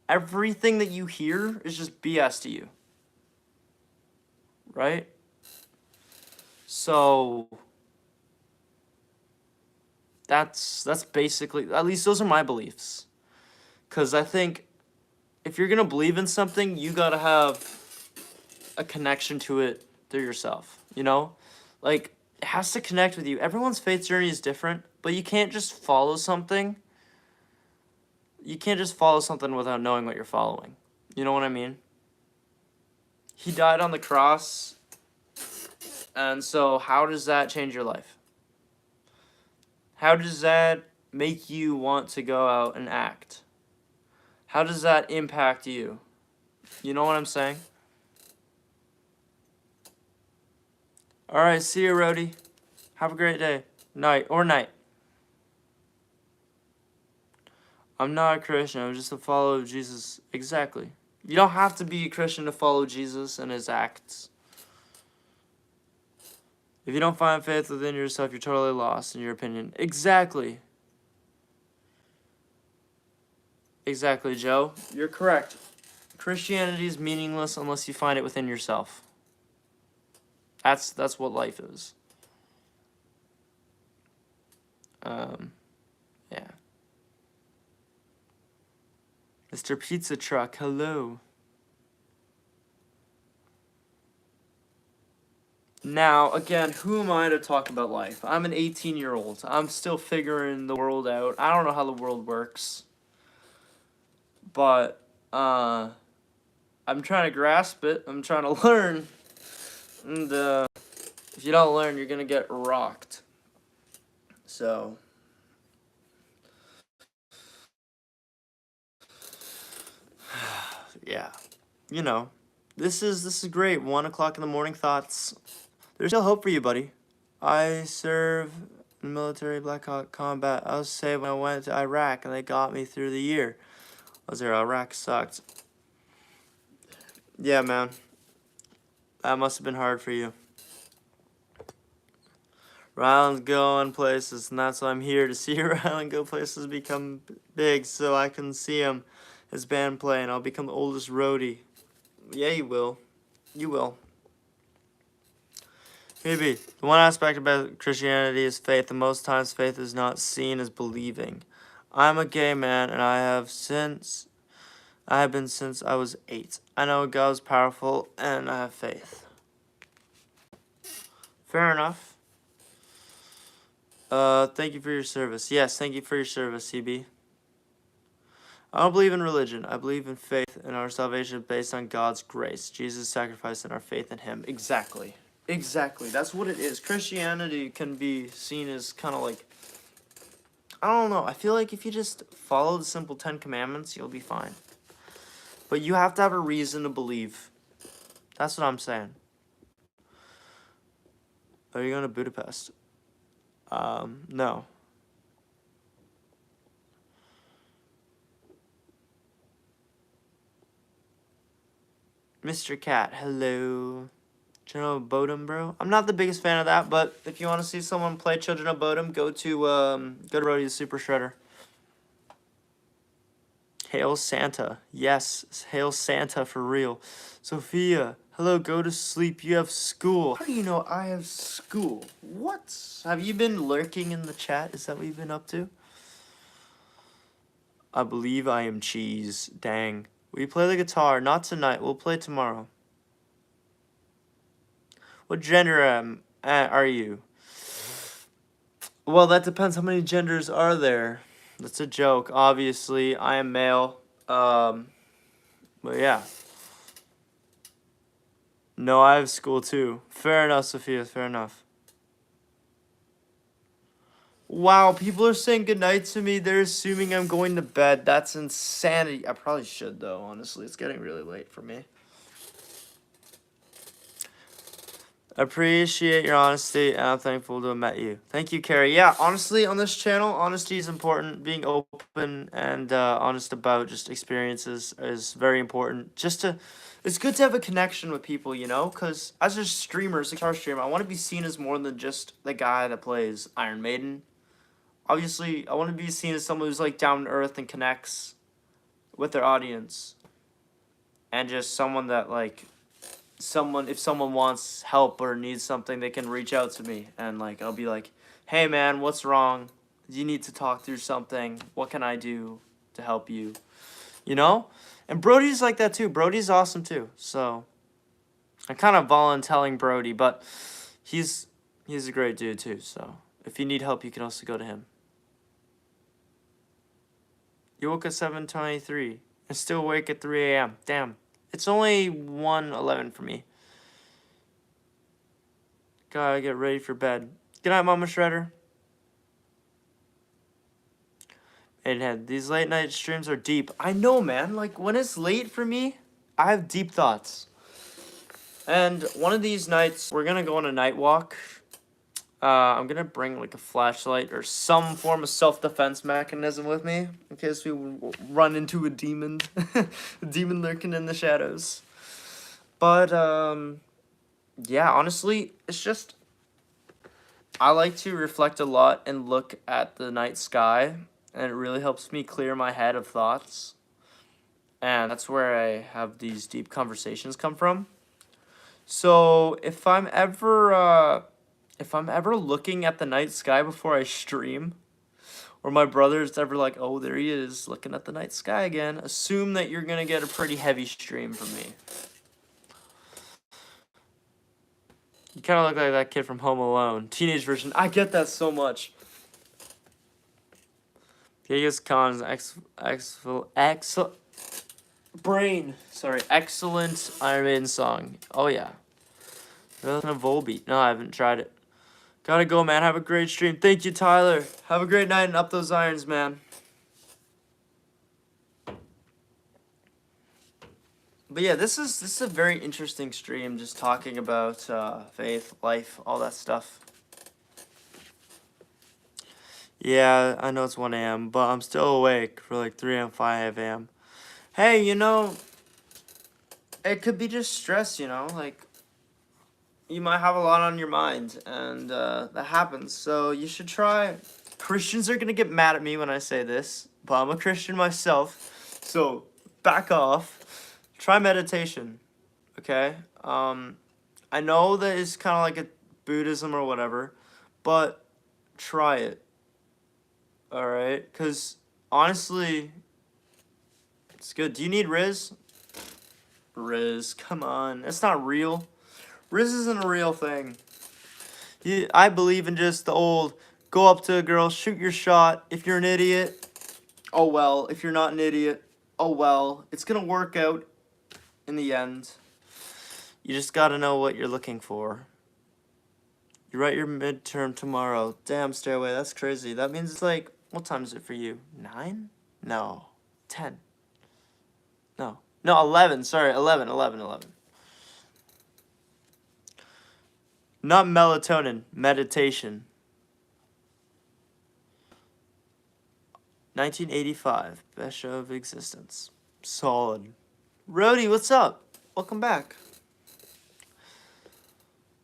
everything that you hear is just BS to you. Right? So that's basically, at least those are my beliefs. Because I think if you're going to believe in something, you got to have a connection to it through yourself, you know? Like, it has to connect with you. Everyone's faith journey is different, but you can't just follow something. You can't just follow something without knowing what you're following. You know what I mean? He died on the cross, and so how does that change your life? How does that make you want to go out and act? How does that impact you? You know what I'm saying? Alright, see you, Rody. Have a great day. Night. I'm not a Christian. I'm just a follower of Jesus. Exactly. You don't have to be a Christian to follow Jesus and His acts. If you don't find faith within yourself, you're totally lost, in your opinion. Exactly. Exactly, Joe. You're correct. Christianity is meaningless unless you find it within yourself. That's what life is. Yeah. Mr. Pizza Truck, hello. Now, again, who am I to talk about life? I'm an 18-year-old. I'm still figuring the world out. I don't know how the world works. But, I'm trying to grasp it. I'm trying to learn. And if you don't learn, you're gonna get rocked. So yeah, you know, this is great. 1 o'clock in the morning thoughts. There's still hope for you, buddy. I serve in military Black Hawk combat. I was saved when I went to Iraq, and they got me through the year. I was there. Iraq sucked. Yeah, man. That must have been hard for you. Ryland's going places, and that's why I'm here, to see Ryland go places, become big, so I can see him, his band play, and I'll become the oldest roadie. Yeah, you will. You will. Maybe. The one aspect about Christianity is faith, and most times faith is not seen as believing. I'm a gay man, and I have been since I was 8. I know God is powerful, and I have faith. Fair enough. Thank you for your service. Yes, thank you for your service, CB. I don't believe in religion. I believe in faith and our salvation based on God's grace. Jesus' sacrifice and our faith in him. Exactly. Exactly. That's what it is. Christianity can be seen as kind of like, I don't know. I feel like if you just follow the simple 10 Commandments, you'll be fine. But you have to have a reason to believe. That's what I'm saying. Are you going to Budapest? No. Mr. Cat, hello. Children of Bodom, bro. I'm not the biggest fan of that, but if you want to see someone play Children of Bodom, go to Rhodey's Super Shredder. Hail Santa. Yes, hail Santa for real. Sophia, hello, go to sleep. You have school. How do you know I have school? What? Have you been lurking in the chat? Is that what you've been up to? I believe I am cheese. Dang. We play the guitar. Not tonight. We'll play tomorrow. What gender are you? Well, that depends. How many genders are there? That's a joke. Obviously, I am male. But yeah. No, I have school too. Fair enough, Sophia. Fair enough. Wow, people are saying goodnight to me. They're assuming I'm going to bed. That's insanity. I probably should, though, honestly. It's getting really late for me. Appreciate your honesty, and I'm thankful to have met you. Thank you, Carrie. Yeah, honestly, on this channel, honesty is important. Being open and honest about just experiences is very important. It's good to have a connection with people, you know? Because as a streamer, as a guitar streamer, I want to be seen as more than just the guy that plays Iron Maiden. Obviously, I want to be seen as someone who's, like, down to earth and connects with their audience. And just someone that, like, if someone wants help or needs something, they can reach out to me. And, like, I'll be like, hey, man, what's wrong? You need to talk through something. What can I do to help you? You know? And Brody's like that, too. Brody's awesome, too. So, I'm kind of volunteering Brody, but he's a great dude, too. So, if you need help, you can also go to him. You woke at 7:23 and still awake at 3 a.m. Damn. It's only 1:11 for me. Gotta get ready for bed. Good night, Mama Shredder. Maidenhead, these late night streams are deep. I know, man. Like, when it's late for me, I have deep thoughts. And one of these nights, we're gonna go on a night walk. I'm gonna bring, like, a flashlight or some form of self-defense mechanism with me in case we run into a demon. A demon lurking in the shadows. But, yeah, honestly, it's just, I like to reflect a lot and look at the night sky, and it really helps me clear my head of thoughts. And that's where I have these deep conversations come from. So if I'm ever looking at the night sky before I stream, or my brother's ever like, oh, there he is looking at the night sky again, assume that you're gonna get a pretty heavy stream from me. You kind of look like that kid from Home Alone. Teenage version. I get that so much. Genghis Khan's Brain. Sorry, excellent Iron Maiden song. Oh yeah. Better than a Volbeat. No, I haven't tried it. Gotta go, man. Have a great stream. Thank you, Tyler. Have a great night and up those irons, man. But yeah, this is a very interesting stream, just talking about faith, life, all that stuff. Yeah, I know it's 1 a.m., but I'm still awake for like 3 a.m., 5 a.m. Hey, you know, it could be just stress, you know, like, you might have a lot on your mind, and that happens, so you should try. Christians are gonna get mad at me when I say this, but I'm a Christian myself, so back off. Try meditation, okay? I know that it's kind of like a Buddhism or whatever, but try it, alright? Because, honestly, it's good. Do you need Riz? Riz, come on. That's not real. Riz isn't a real thing. I believe in just the old, go up to a girl, shoot your shot. If you're an idiot, oh well. If you're not an idiot, oh well. It's gonna work out in the end. You just gotta know what you're looking for. You write your midterm tomorrow. Damn, Stairway, that's crazy. That means it's like, what time is it for you? 9? No. 10. No. No, 11. Sorry, 11. Not melatonin, meditation. 1985, best show of existence. Solid. Rody, what's up? Welcome back.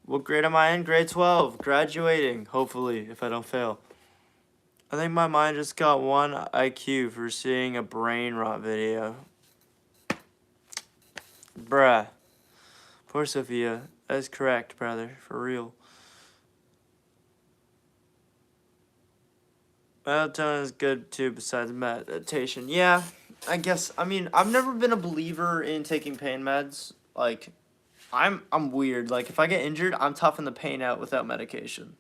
What grade am I in? Grade 12. Graduating, hopefully, if I don't fail. I think my mind just got 1 IQ for seeing a brain rot video. Bruh. Poor Sophia. That is correct, brother. For real. Melatonin is good too, besides meditation. Yeah, I guess. I mean, I've never been a believer in taking pain meds. Like, I'm weird. Like, if I get injured, I'm toughing the pain out without medication.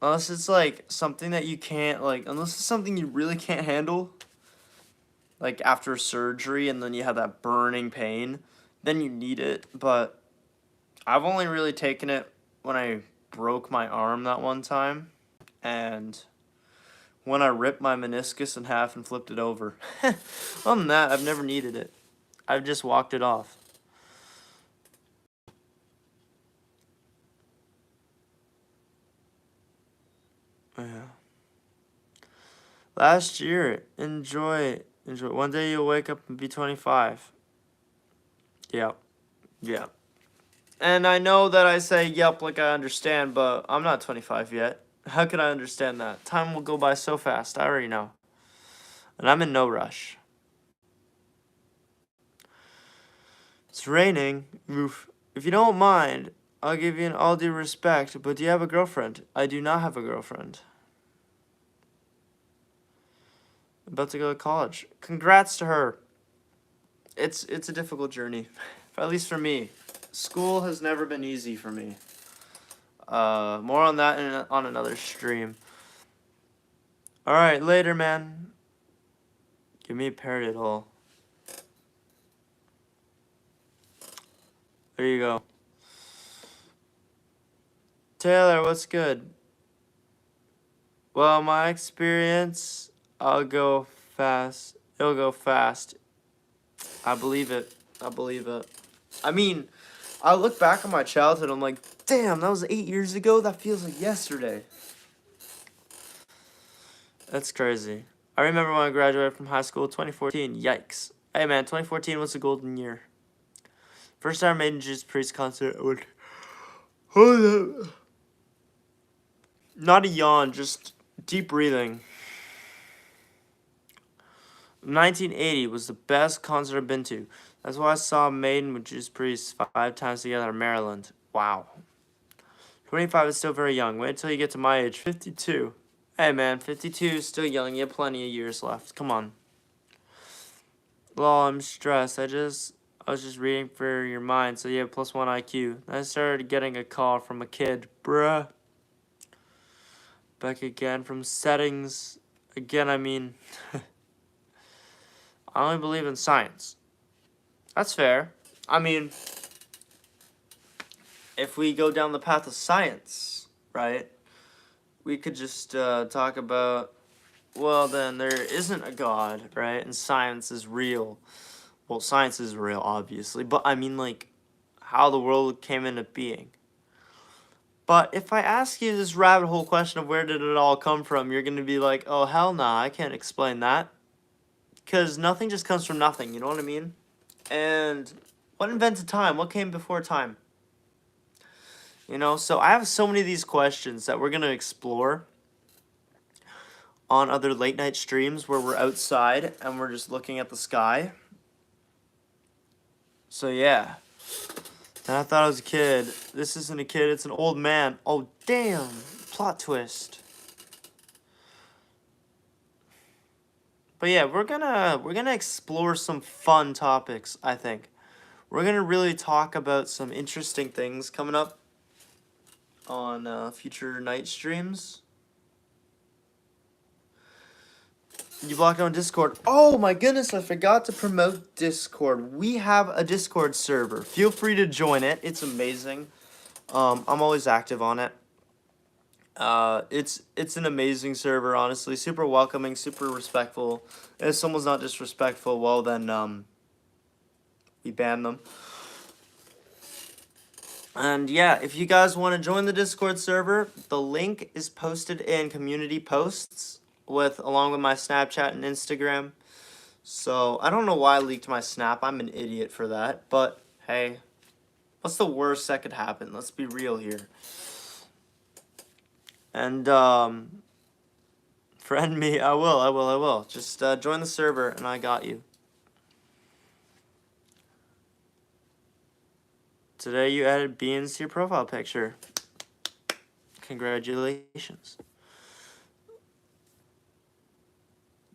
Unless it's like something that you can't, like, unless it's something you really can't handle, like after surgery and then you have that burning pain, then you need it. But I've only really taken it when I broke my arm that one time, and when I ripped my meniscus in half and flipped it over. Other than that, I've never needed it. I've just walked it off. Yeah. Last year, enjoy. One day you'll wake up and be 25. Yep. Yep. And I know that I say yep like I understand, but I'm not 25 yet. How could I understand that? Time will go by so fast. I already know. And I'm in no rush. It's raining. Oof. If you don't mind, I'll give you an all due respect, but do you have a girlfriend? I do not have a girlfriend. About to go to college. Congrats to her. It's a difficult journey, at least for me. School has never been easy for me. More on that on another stream. All right, later, man. Give me a paradiddle. There you go. Taylor, what's good? Well, my experience, I'll go fast. It'll go fast. I believe it. I mean, I look back on my childhood, I'm like, damn, that was 8 years ago? That feels like yesterday. That's crazy. I remember when I graduated from high school, 2014. Yikes. Hey, man, 2014 was a golden year. First time Maiden Judas Priest concert. Hold up. Not a yawn, just deep breathing. 1980 was the best concert I've been to. That's why I saw Maiden with Judas Priest 5 times together in Maryland. Wow. 25 is still very young. Wait until you get to my age, 52. Hey, man, 52 is still young. You have plenty of years left. Come on. Lol, I'm stressed. I was just reading for your mind, so you have +1 IQ. I started getting a call from a kid. Bruh. Back again from settings. Again, I mean... I only believe in science. That's fair. I mean, if we go down the path of science, right, we could just talk about, well, then there isn't a God, right? And science is real. Well, science is real, obviously. But I mean, like, how the world came into being. But if I ask you this rabbit hole question of where did it all come from, you're going to be like, oh, hell nah, I can't explain that. Because nothing just comes from nothing, you know what I mean? And what invented time? What came before time? You know, so I have so many of these questions that we're going to explore on other late night streams where we're outside and we're just looking at the sky. So yeah. And I thought I was a kid. This isn't a kid, it's an old man. Oh damn. Plot twist. But yeah, we're gonna explore some fun topics, I think. We're gonna really talk about some interesting things coming up on future night streams. You blocked on Discord. Oh my goodness, I forgot to promote Discord. We have a Discord server. Feel free to join it. It's amazing. I'm always active on it. It's an amazing server, honestly. Super welcoming, super respectful. If someone's not disrespectful, well then we ban them. And yeah, if you guys want to join the Discord server, the link is posted in community posts along with my Snapchat and Instagram. So I don't know why I leaked my Snap. I'm an idiot for that. But hey, what's the worst that could happen? Let's be real here. And friend me. I will. Just join the server and I got you. Today you added beans to your profile picture. Congratulations.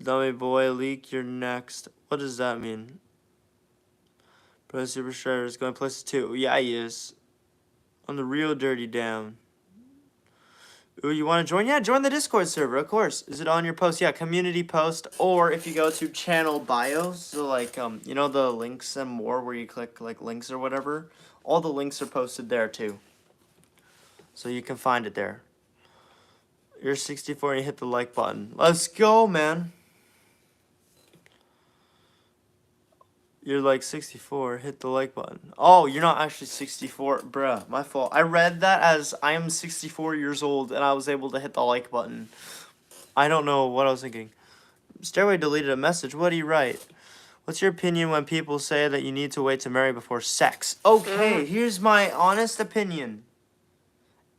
Dummy boy, leak, you're next. What does that mean? Pro Super Shredder is going places too. Yeah, he is. On the real dirty down. Ooh, you want to join? Yeah, join the Discord server, of course. Is it on your post? Yeah, community post. Or if you go to channel bio, so like, you know the links and more where you click like links or whatever? All the links are posted there too. So you can find it there. You're 64 and you hit the like button. Let's go, man. You're like 64, hit the like button. Oh, you're not actually 64. Bruh, my fault. I read that as I am 64 years old and I was able to hit the like button. I don't know what I was thinking. Stairway deleted a message. What do you write? What's your opinion when people say that you need to wait to marry before sex? Okay, here's my honest opinion.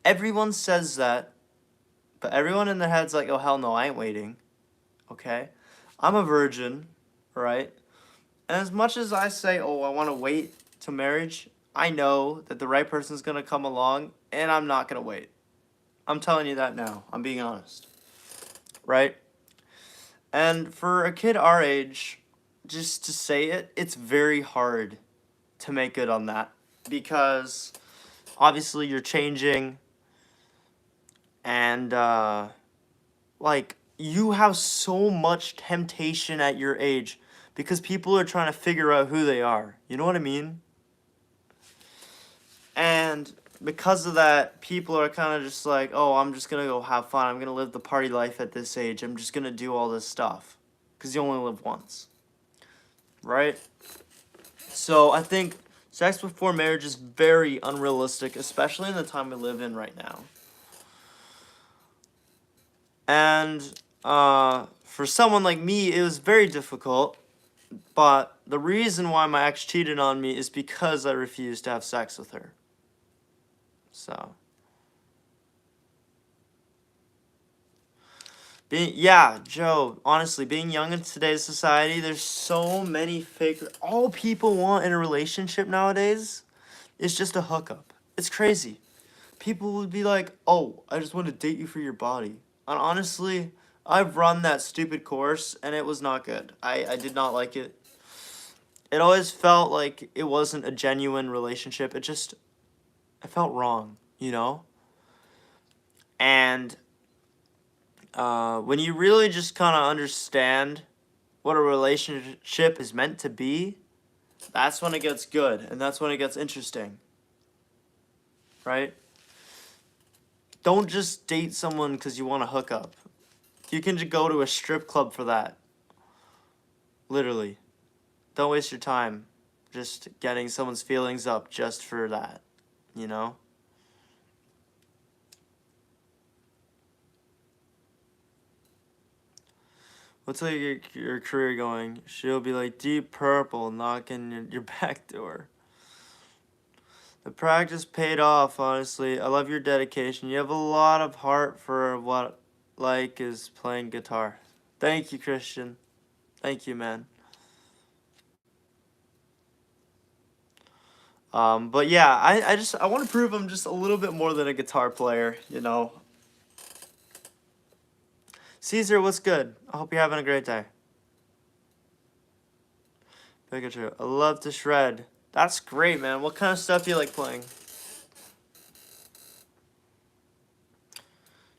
Everyone says that, but everyone in their head's like, oh, hell no, I ain't waiting. Okay? I'm a virgin, right? And as much as I say, oh, I want to wait to marriage, I know that the right person's going to come along, and I'm not going to wait. I'm telling you that now. I'm being honest. Right? And for a kid our age, just to say it, it's very hard to make good on that. Because, obviously, you're changing, and, like, you have so much temptation at your age. Because people are trying to figure out who they are. You know what I mean? And because of that, people are kind of just like, oh, I'm just going to go have fun. I'm going to live the party life at this age. I'm just going to do all this stuff. Because you only live once. Right? So I think sex before marriage is very unrealistic, especially in the time we live in right now. And for someone like me, it was very difficult. But the reason why my ex cheated on me is because I refused to have sex with her. So. Yeah, Joe, honestly, being young in today's society, there's so many fake... All people want in a relationship nowadays is just a hookup. It's crazy. People would be like, oh, I just want to date you for your body. And honestly, I've run that stupid course, and it was not good. I did not like it. It always felt like it wasn't a genuine relationship. It felt wrong, you know? And when you really just kind of understand what a relationship is meant to be, that's when it gets good, and that's when it gets interesting. Right? Don't just date someone because you want to hook up. You can just go to a strip club for that. Literally. Don't waste your time just getting someone's feelings up just for that, you know? What's like your career going? She'll be like Deep Purple knocking your back door. The practice paid off, honestly. I love your dedication. You have a lot of heart for what like is playing guitar. Thank you, Christian. Thank you, man. But yeah, I want to prove I'm just a little bit more than a guitar player, you know. Caesar, what's good? I hope you're having a great day. Pikachu, I love to shred. That's great, man. What kind of stuff do you like playing?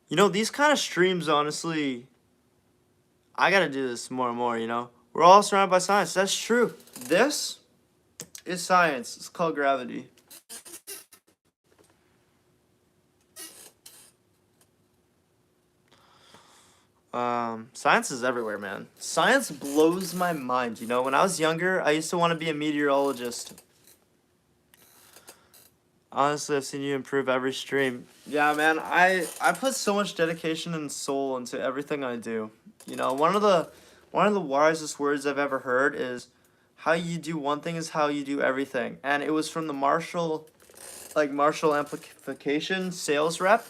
You know, these kind of streams, honestly, I gotta do this more and more, you know? We're all surrounded by science. That's true. This is science. It's called gravity. Science is everywhere, man. Science blows my mind, you know? When I was younger, I used to want to be a meteorologist. Honestly, I've seen you improve every stream. Yeah, man, I put so much dedication and soul into everything I do. You know, one of the wisest words I've ever heard is how you do one thing is how you do everything. And it was from the Marshall amplification sales rep.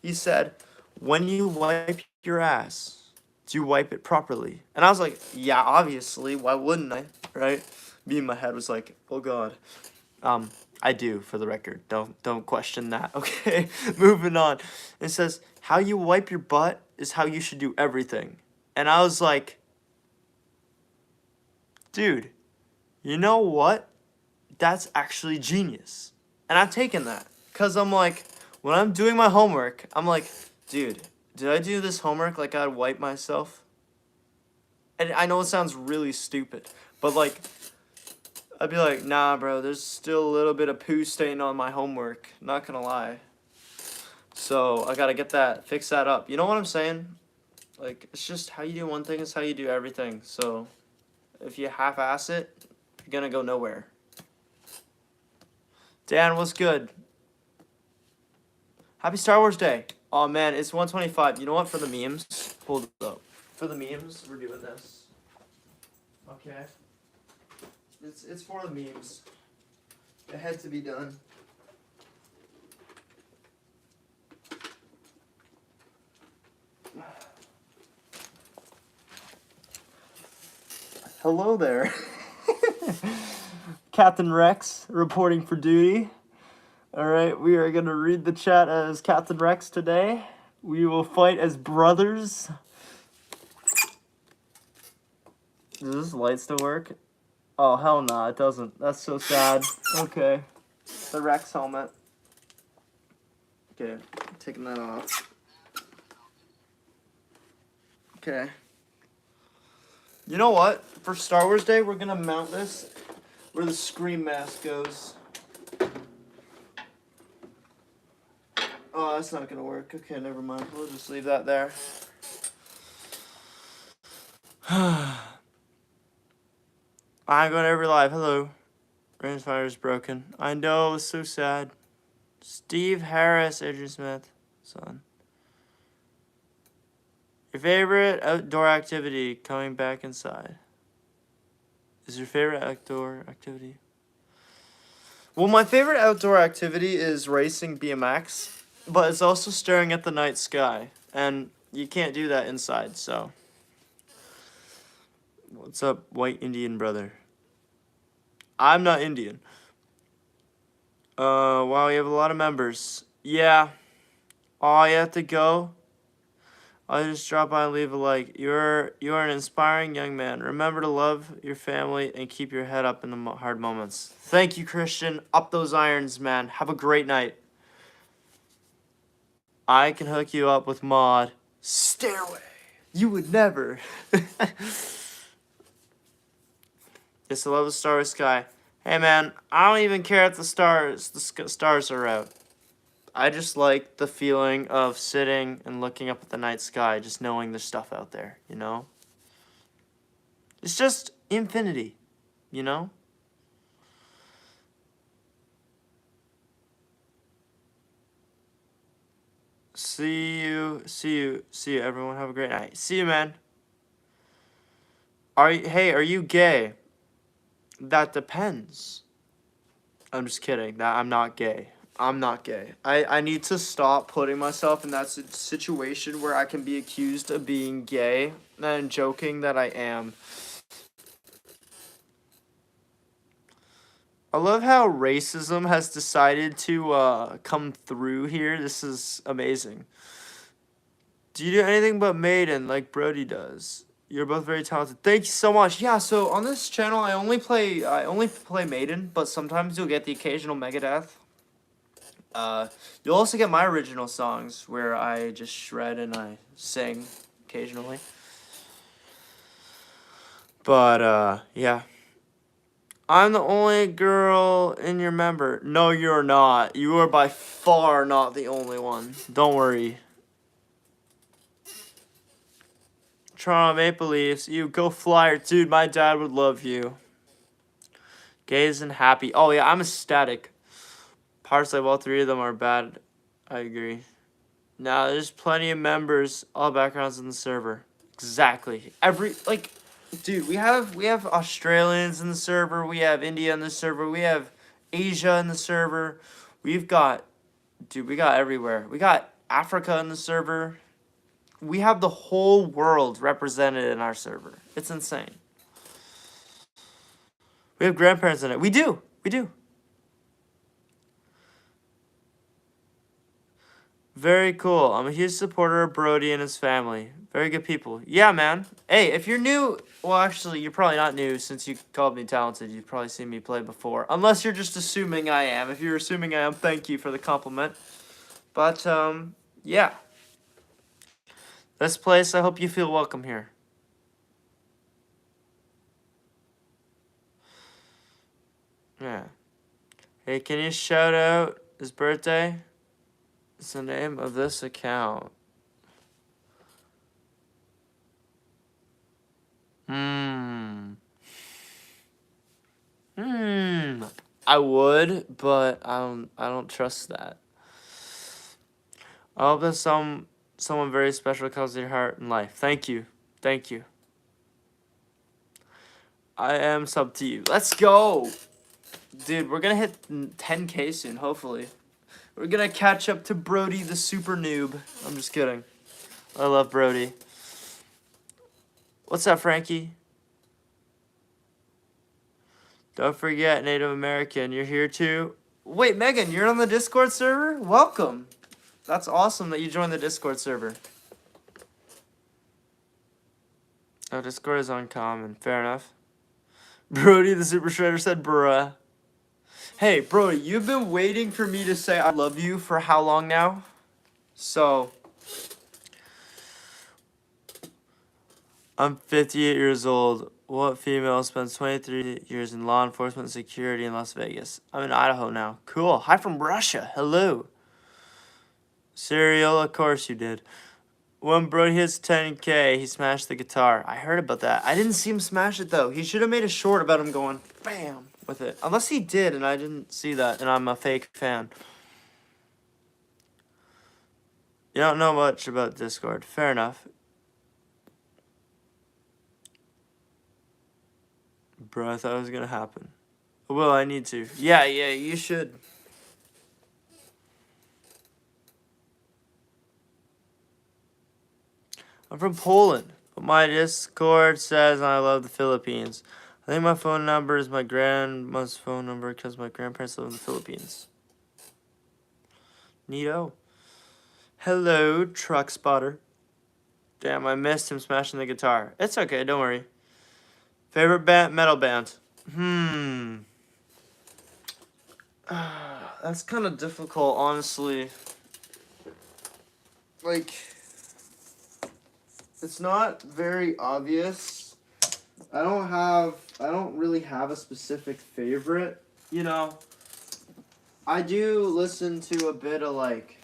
He said, "When you wipe your ass, do you wipe it properly?" And I was like, "Yeah, obviously. Why wouldn't I?" Right? Me in my head was like, "Oh God." I do, for the record. Don't question that. Okay, moving on. It says how you wipe your butt is how you should do everything, and I was like, dude, you know what? That's actually genius, and I've taken that because I'm like, when I'm doing my homework, I'm like, dude, did I do this homework like I'd wipe myself? And I know it sounds really stupid, but like, I'd be like, nah, bro, there's still a little bit of poo stain on my homework. Not gonna lie. So I gotta fix that up. You know what I'm saying? Like, it's just how you do one thing is how you do everything. So if you half-ass it, you're gonna go nowhere. Dan, what's good? Happy Star Wars Day. Oh man, it's 125. You know what? For the memes, hold up. For the memes, we're doing this. Okay. It's for the memes. It had to be done. Hello there. Captain Rex reporting for duty. Alright, we are going to read the chat as Captain Rex today. We will fight as brothers. Does this light still work? Oh, hell no, it doesn't. That's so sad. Okay. The Rex helmet. Okay, taking that off. Okay. You know what? For Star Wars Day, we're gonna mount this where the Scream mask goes. Oh, that's not gonna work. Okay, never mind. We'll just leave that there. I'm going every live. Hello. Rangefinder is broken. I know, it's so sad. Steve Harris, Adrian Smith, son. Your favorite outdoor activity? Coming back inside. Is your favorite outdoor activity? Well, my favorite outdoor activity is racing BMX, but it's also staring at the night sky, and you can't do that inside, so. What's up, white Indian brother? I'm not Indian. Wow, you have a lot of members. Yeah. Oh, you have to go? I'll just drop by and leave a like. You are an inspiring young man. Remember to love your family and keep your head up in the hard moments. Thank you, Christian. Up those irons, man. Have a great night. I can hook you up with mod. Stairway. You would never. Yes, I love the starry sky. Hey, man, I don't even care if the stars are out. I just like the feeling of sitting and looking up at the night sky, just knowing there's stuff out there, you know? It's just infinity, you know? See you, everyone. Have a great night. See you, man. Hey, are you gay? That depends. I'm just kidding. I'm not gay. I'm not gay. I need to stop putting myself in that situation where I can be accused of being gay and joking that I am. I love how racism has decided to come through here. This is amazing. Do you do anything but Maiden like Brody does? You're both very talented. Thank you so much. Yeah, so on this channel I only play Maiden, but sometimes you'll get the occasional Megadeth. You'll also get my original songs where I just shred and I sing occasionally. But yeah. I'm the only girl in your member. No, you're not. You are by far not the only one. Don't worry. Toronto Maple Leafs. You go Flyers. Dude, my dad would love you. Gaze and happy. Oh, yeah, I'm ecstatic. Parts like all three of them are bad. I agree. Now, there's plenty of members, all backgrounds in the server. Exactly. Dude, we have Australians in the server, we have India in the server, we have Asia in the server. We got everywhere. We got Africa in the server. We have the whole world represented in our server. It's insane. We have grandparents in it. We do. Very cool. I'm a huge supporter of Brody and his family. Very good people. Yeah, man. Hey, if you're new, well, actually, you're probably not new since you called me talented. You've probably seen me play before. Unless you're just assuming I am. If you're assuming I am, thank you for the compliment. But, yeah. This place, I hope you feel welcome here. Yeah. Hey, can you shout out his birthday? It's the name of this account. I would, but I don't trust that. I hope that someone very special comes to your heart in life. Thank you. I am sub to you. Let's go. Dude, we're gonna hit 10K soon, hopefully. We're gonna catch up to Brody the super noob. I'm just kidding. I love Brody. What's up, Frankie? Don't forget, Native American, you're here too. Wait, Megan, you're on the Discord server? Welcome. That's awesome that you joined the Discord server. Oh, Discord is uncommon. Fair enough. Brody the Super Shredder said, bruh. Hey, Brody, you've been waiting for me to say I love you for how long now? So, I'm 58 years old. What female spends 23 years in law enforcement security in Las Vegas? I'm in Idaho now. Cool. Hi from Russia. Hello. Serial, of course you did. When Brody hits 10K, he smashed the guitar. I heard about that. I didn't see him smash it, though. He should have made a short about him going, bam, with it. Unless he did, and I didn't see that, and I'm a fake fan. You don't know much about Discord. Fair enough. Bro, I thought it was going to happen. Well, I need to. Yeah, you should. I'm from Poland, but my Discord says I love the Philippines. I think my phone number is my grandma's phone number because my grandparents live in the Philippines. Neato. Hello, truck spotter. Damn, I missed him smashing the guitar. It's okay, don't worry. Favorite metal band? That's kind of difficult, honestly. Like, it's not very obvious. I don't really have a specific favorite. You know, I do listen to a bit of like,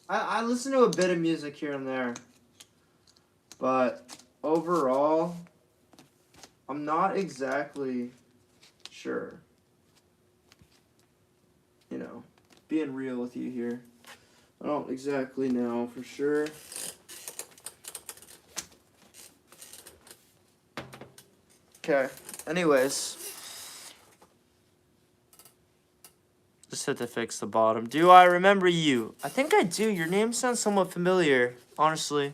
I listen to a bit of music here and there, but overall, I'm not exactly sure. You know, being real with you here. I don't exactly know for sure. Okay. Anyways. Just had to fix the bottom. Do I remember you? I think I do. Your name sounds somewhat familiar, honestly.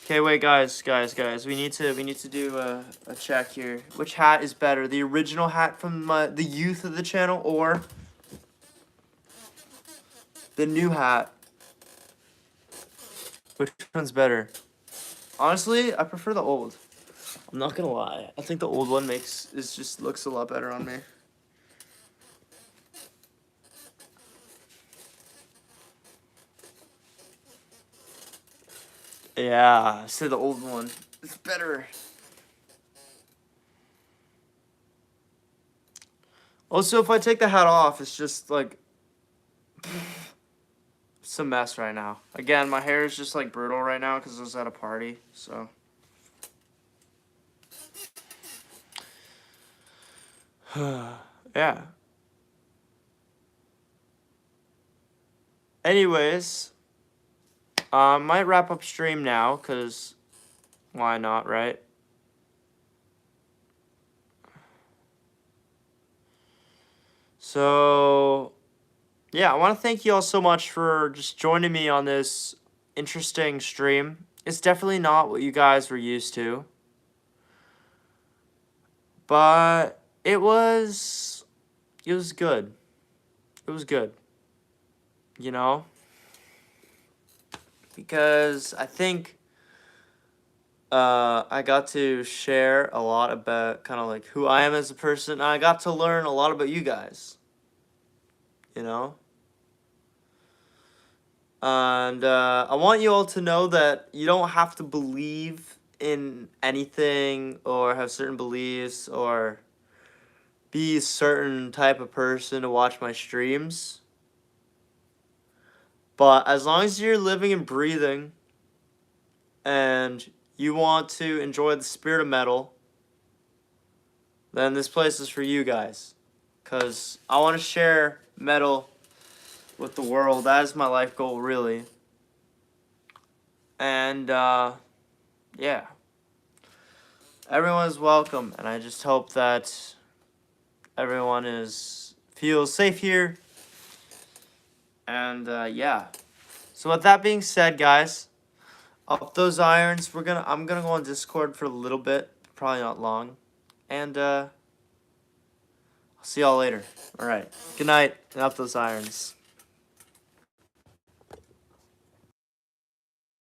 Okay, wait, guys. We need to do a check here. Which hat is better? The original hat from the youth of the channel, or the new hat? Which one's better? Honestly, I prefer the old. I'm not gonna lie. I think the old one just looks a lot better on me. Yeah, I said the old one. It's better. Also, if I take the hat off, it's just like it's a mess right now. Again, my hair is just like brutal right now because I was at a party. So. Yeah. Anyways, might wrap up stream now because why not, right? So, yeah, I want to thank you all so much for just joining me on this interesting stream. It's definitely not what you guys were used to, but it was good. It was good, you know, because I think I got to share a lot about kind of like who I am as a person. And I got to learn a lot about you guys, you know? And I want you all to know that you don't have to believe in anything or have certain beliefs or be a certain type of person to watch my streams. But as long as you're living and breathing and you want to enjoy the spirit of metal, then this place is for you guys. Because I want to share metal with the world. That is my life goal, really. And, yeah. Everyone is welcome. And I just hope that everyone feels safe here. And, yeah. So with that being said, guys, up those irons. I'm gonna go on Discord for a little bit. Probably not long. And, I'll see y'all later. All right. Good night, and up those irons.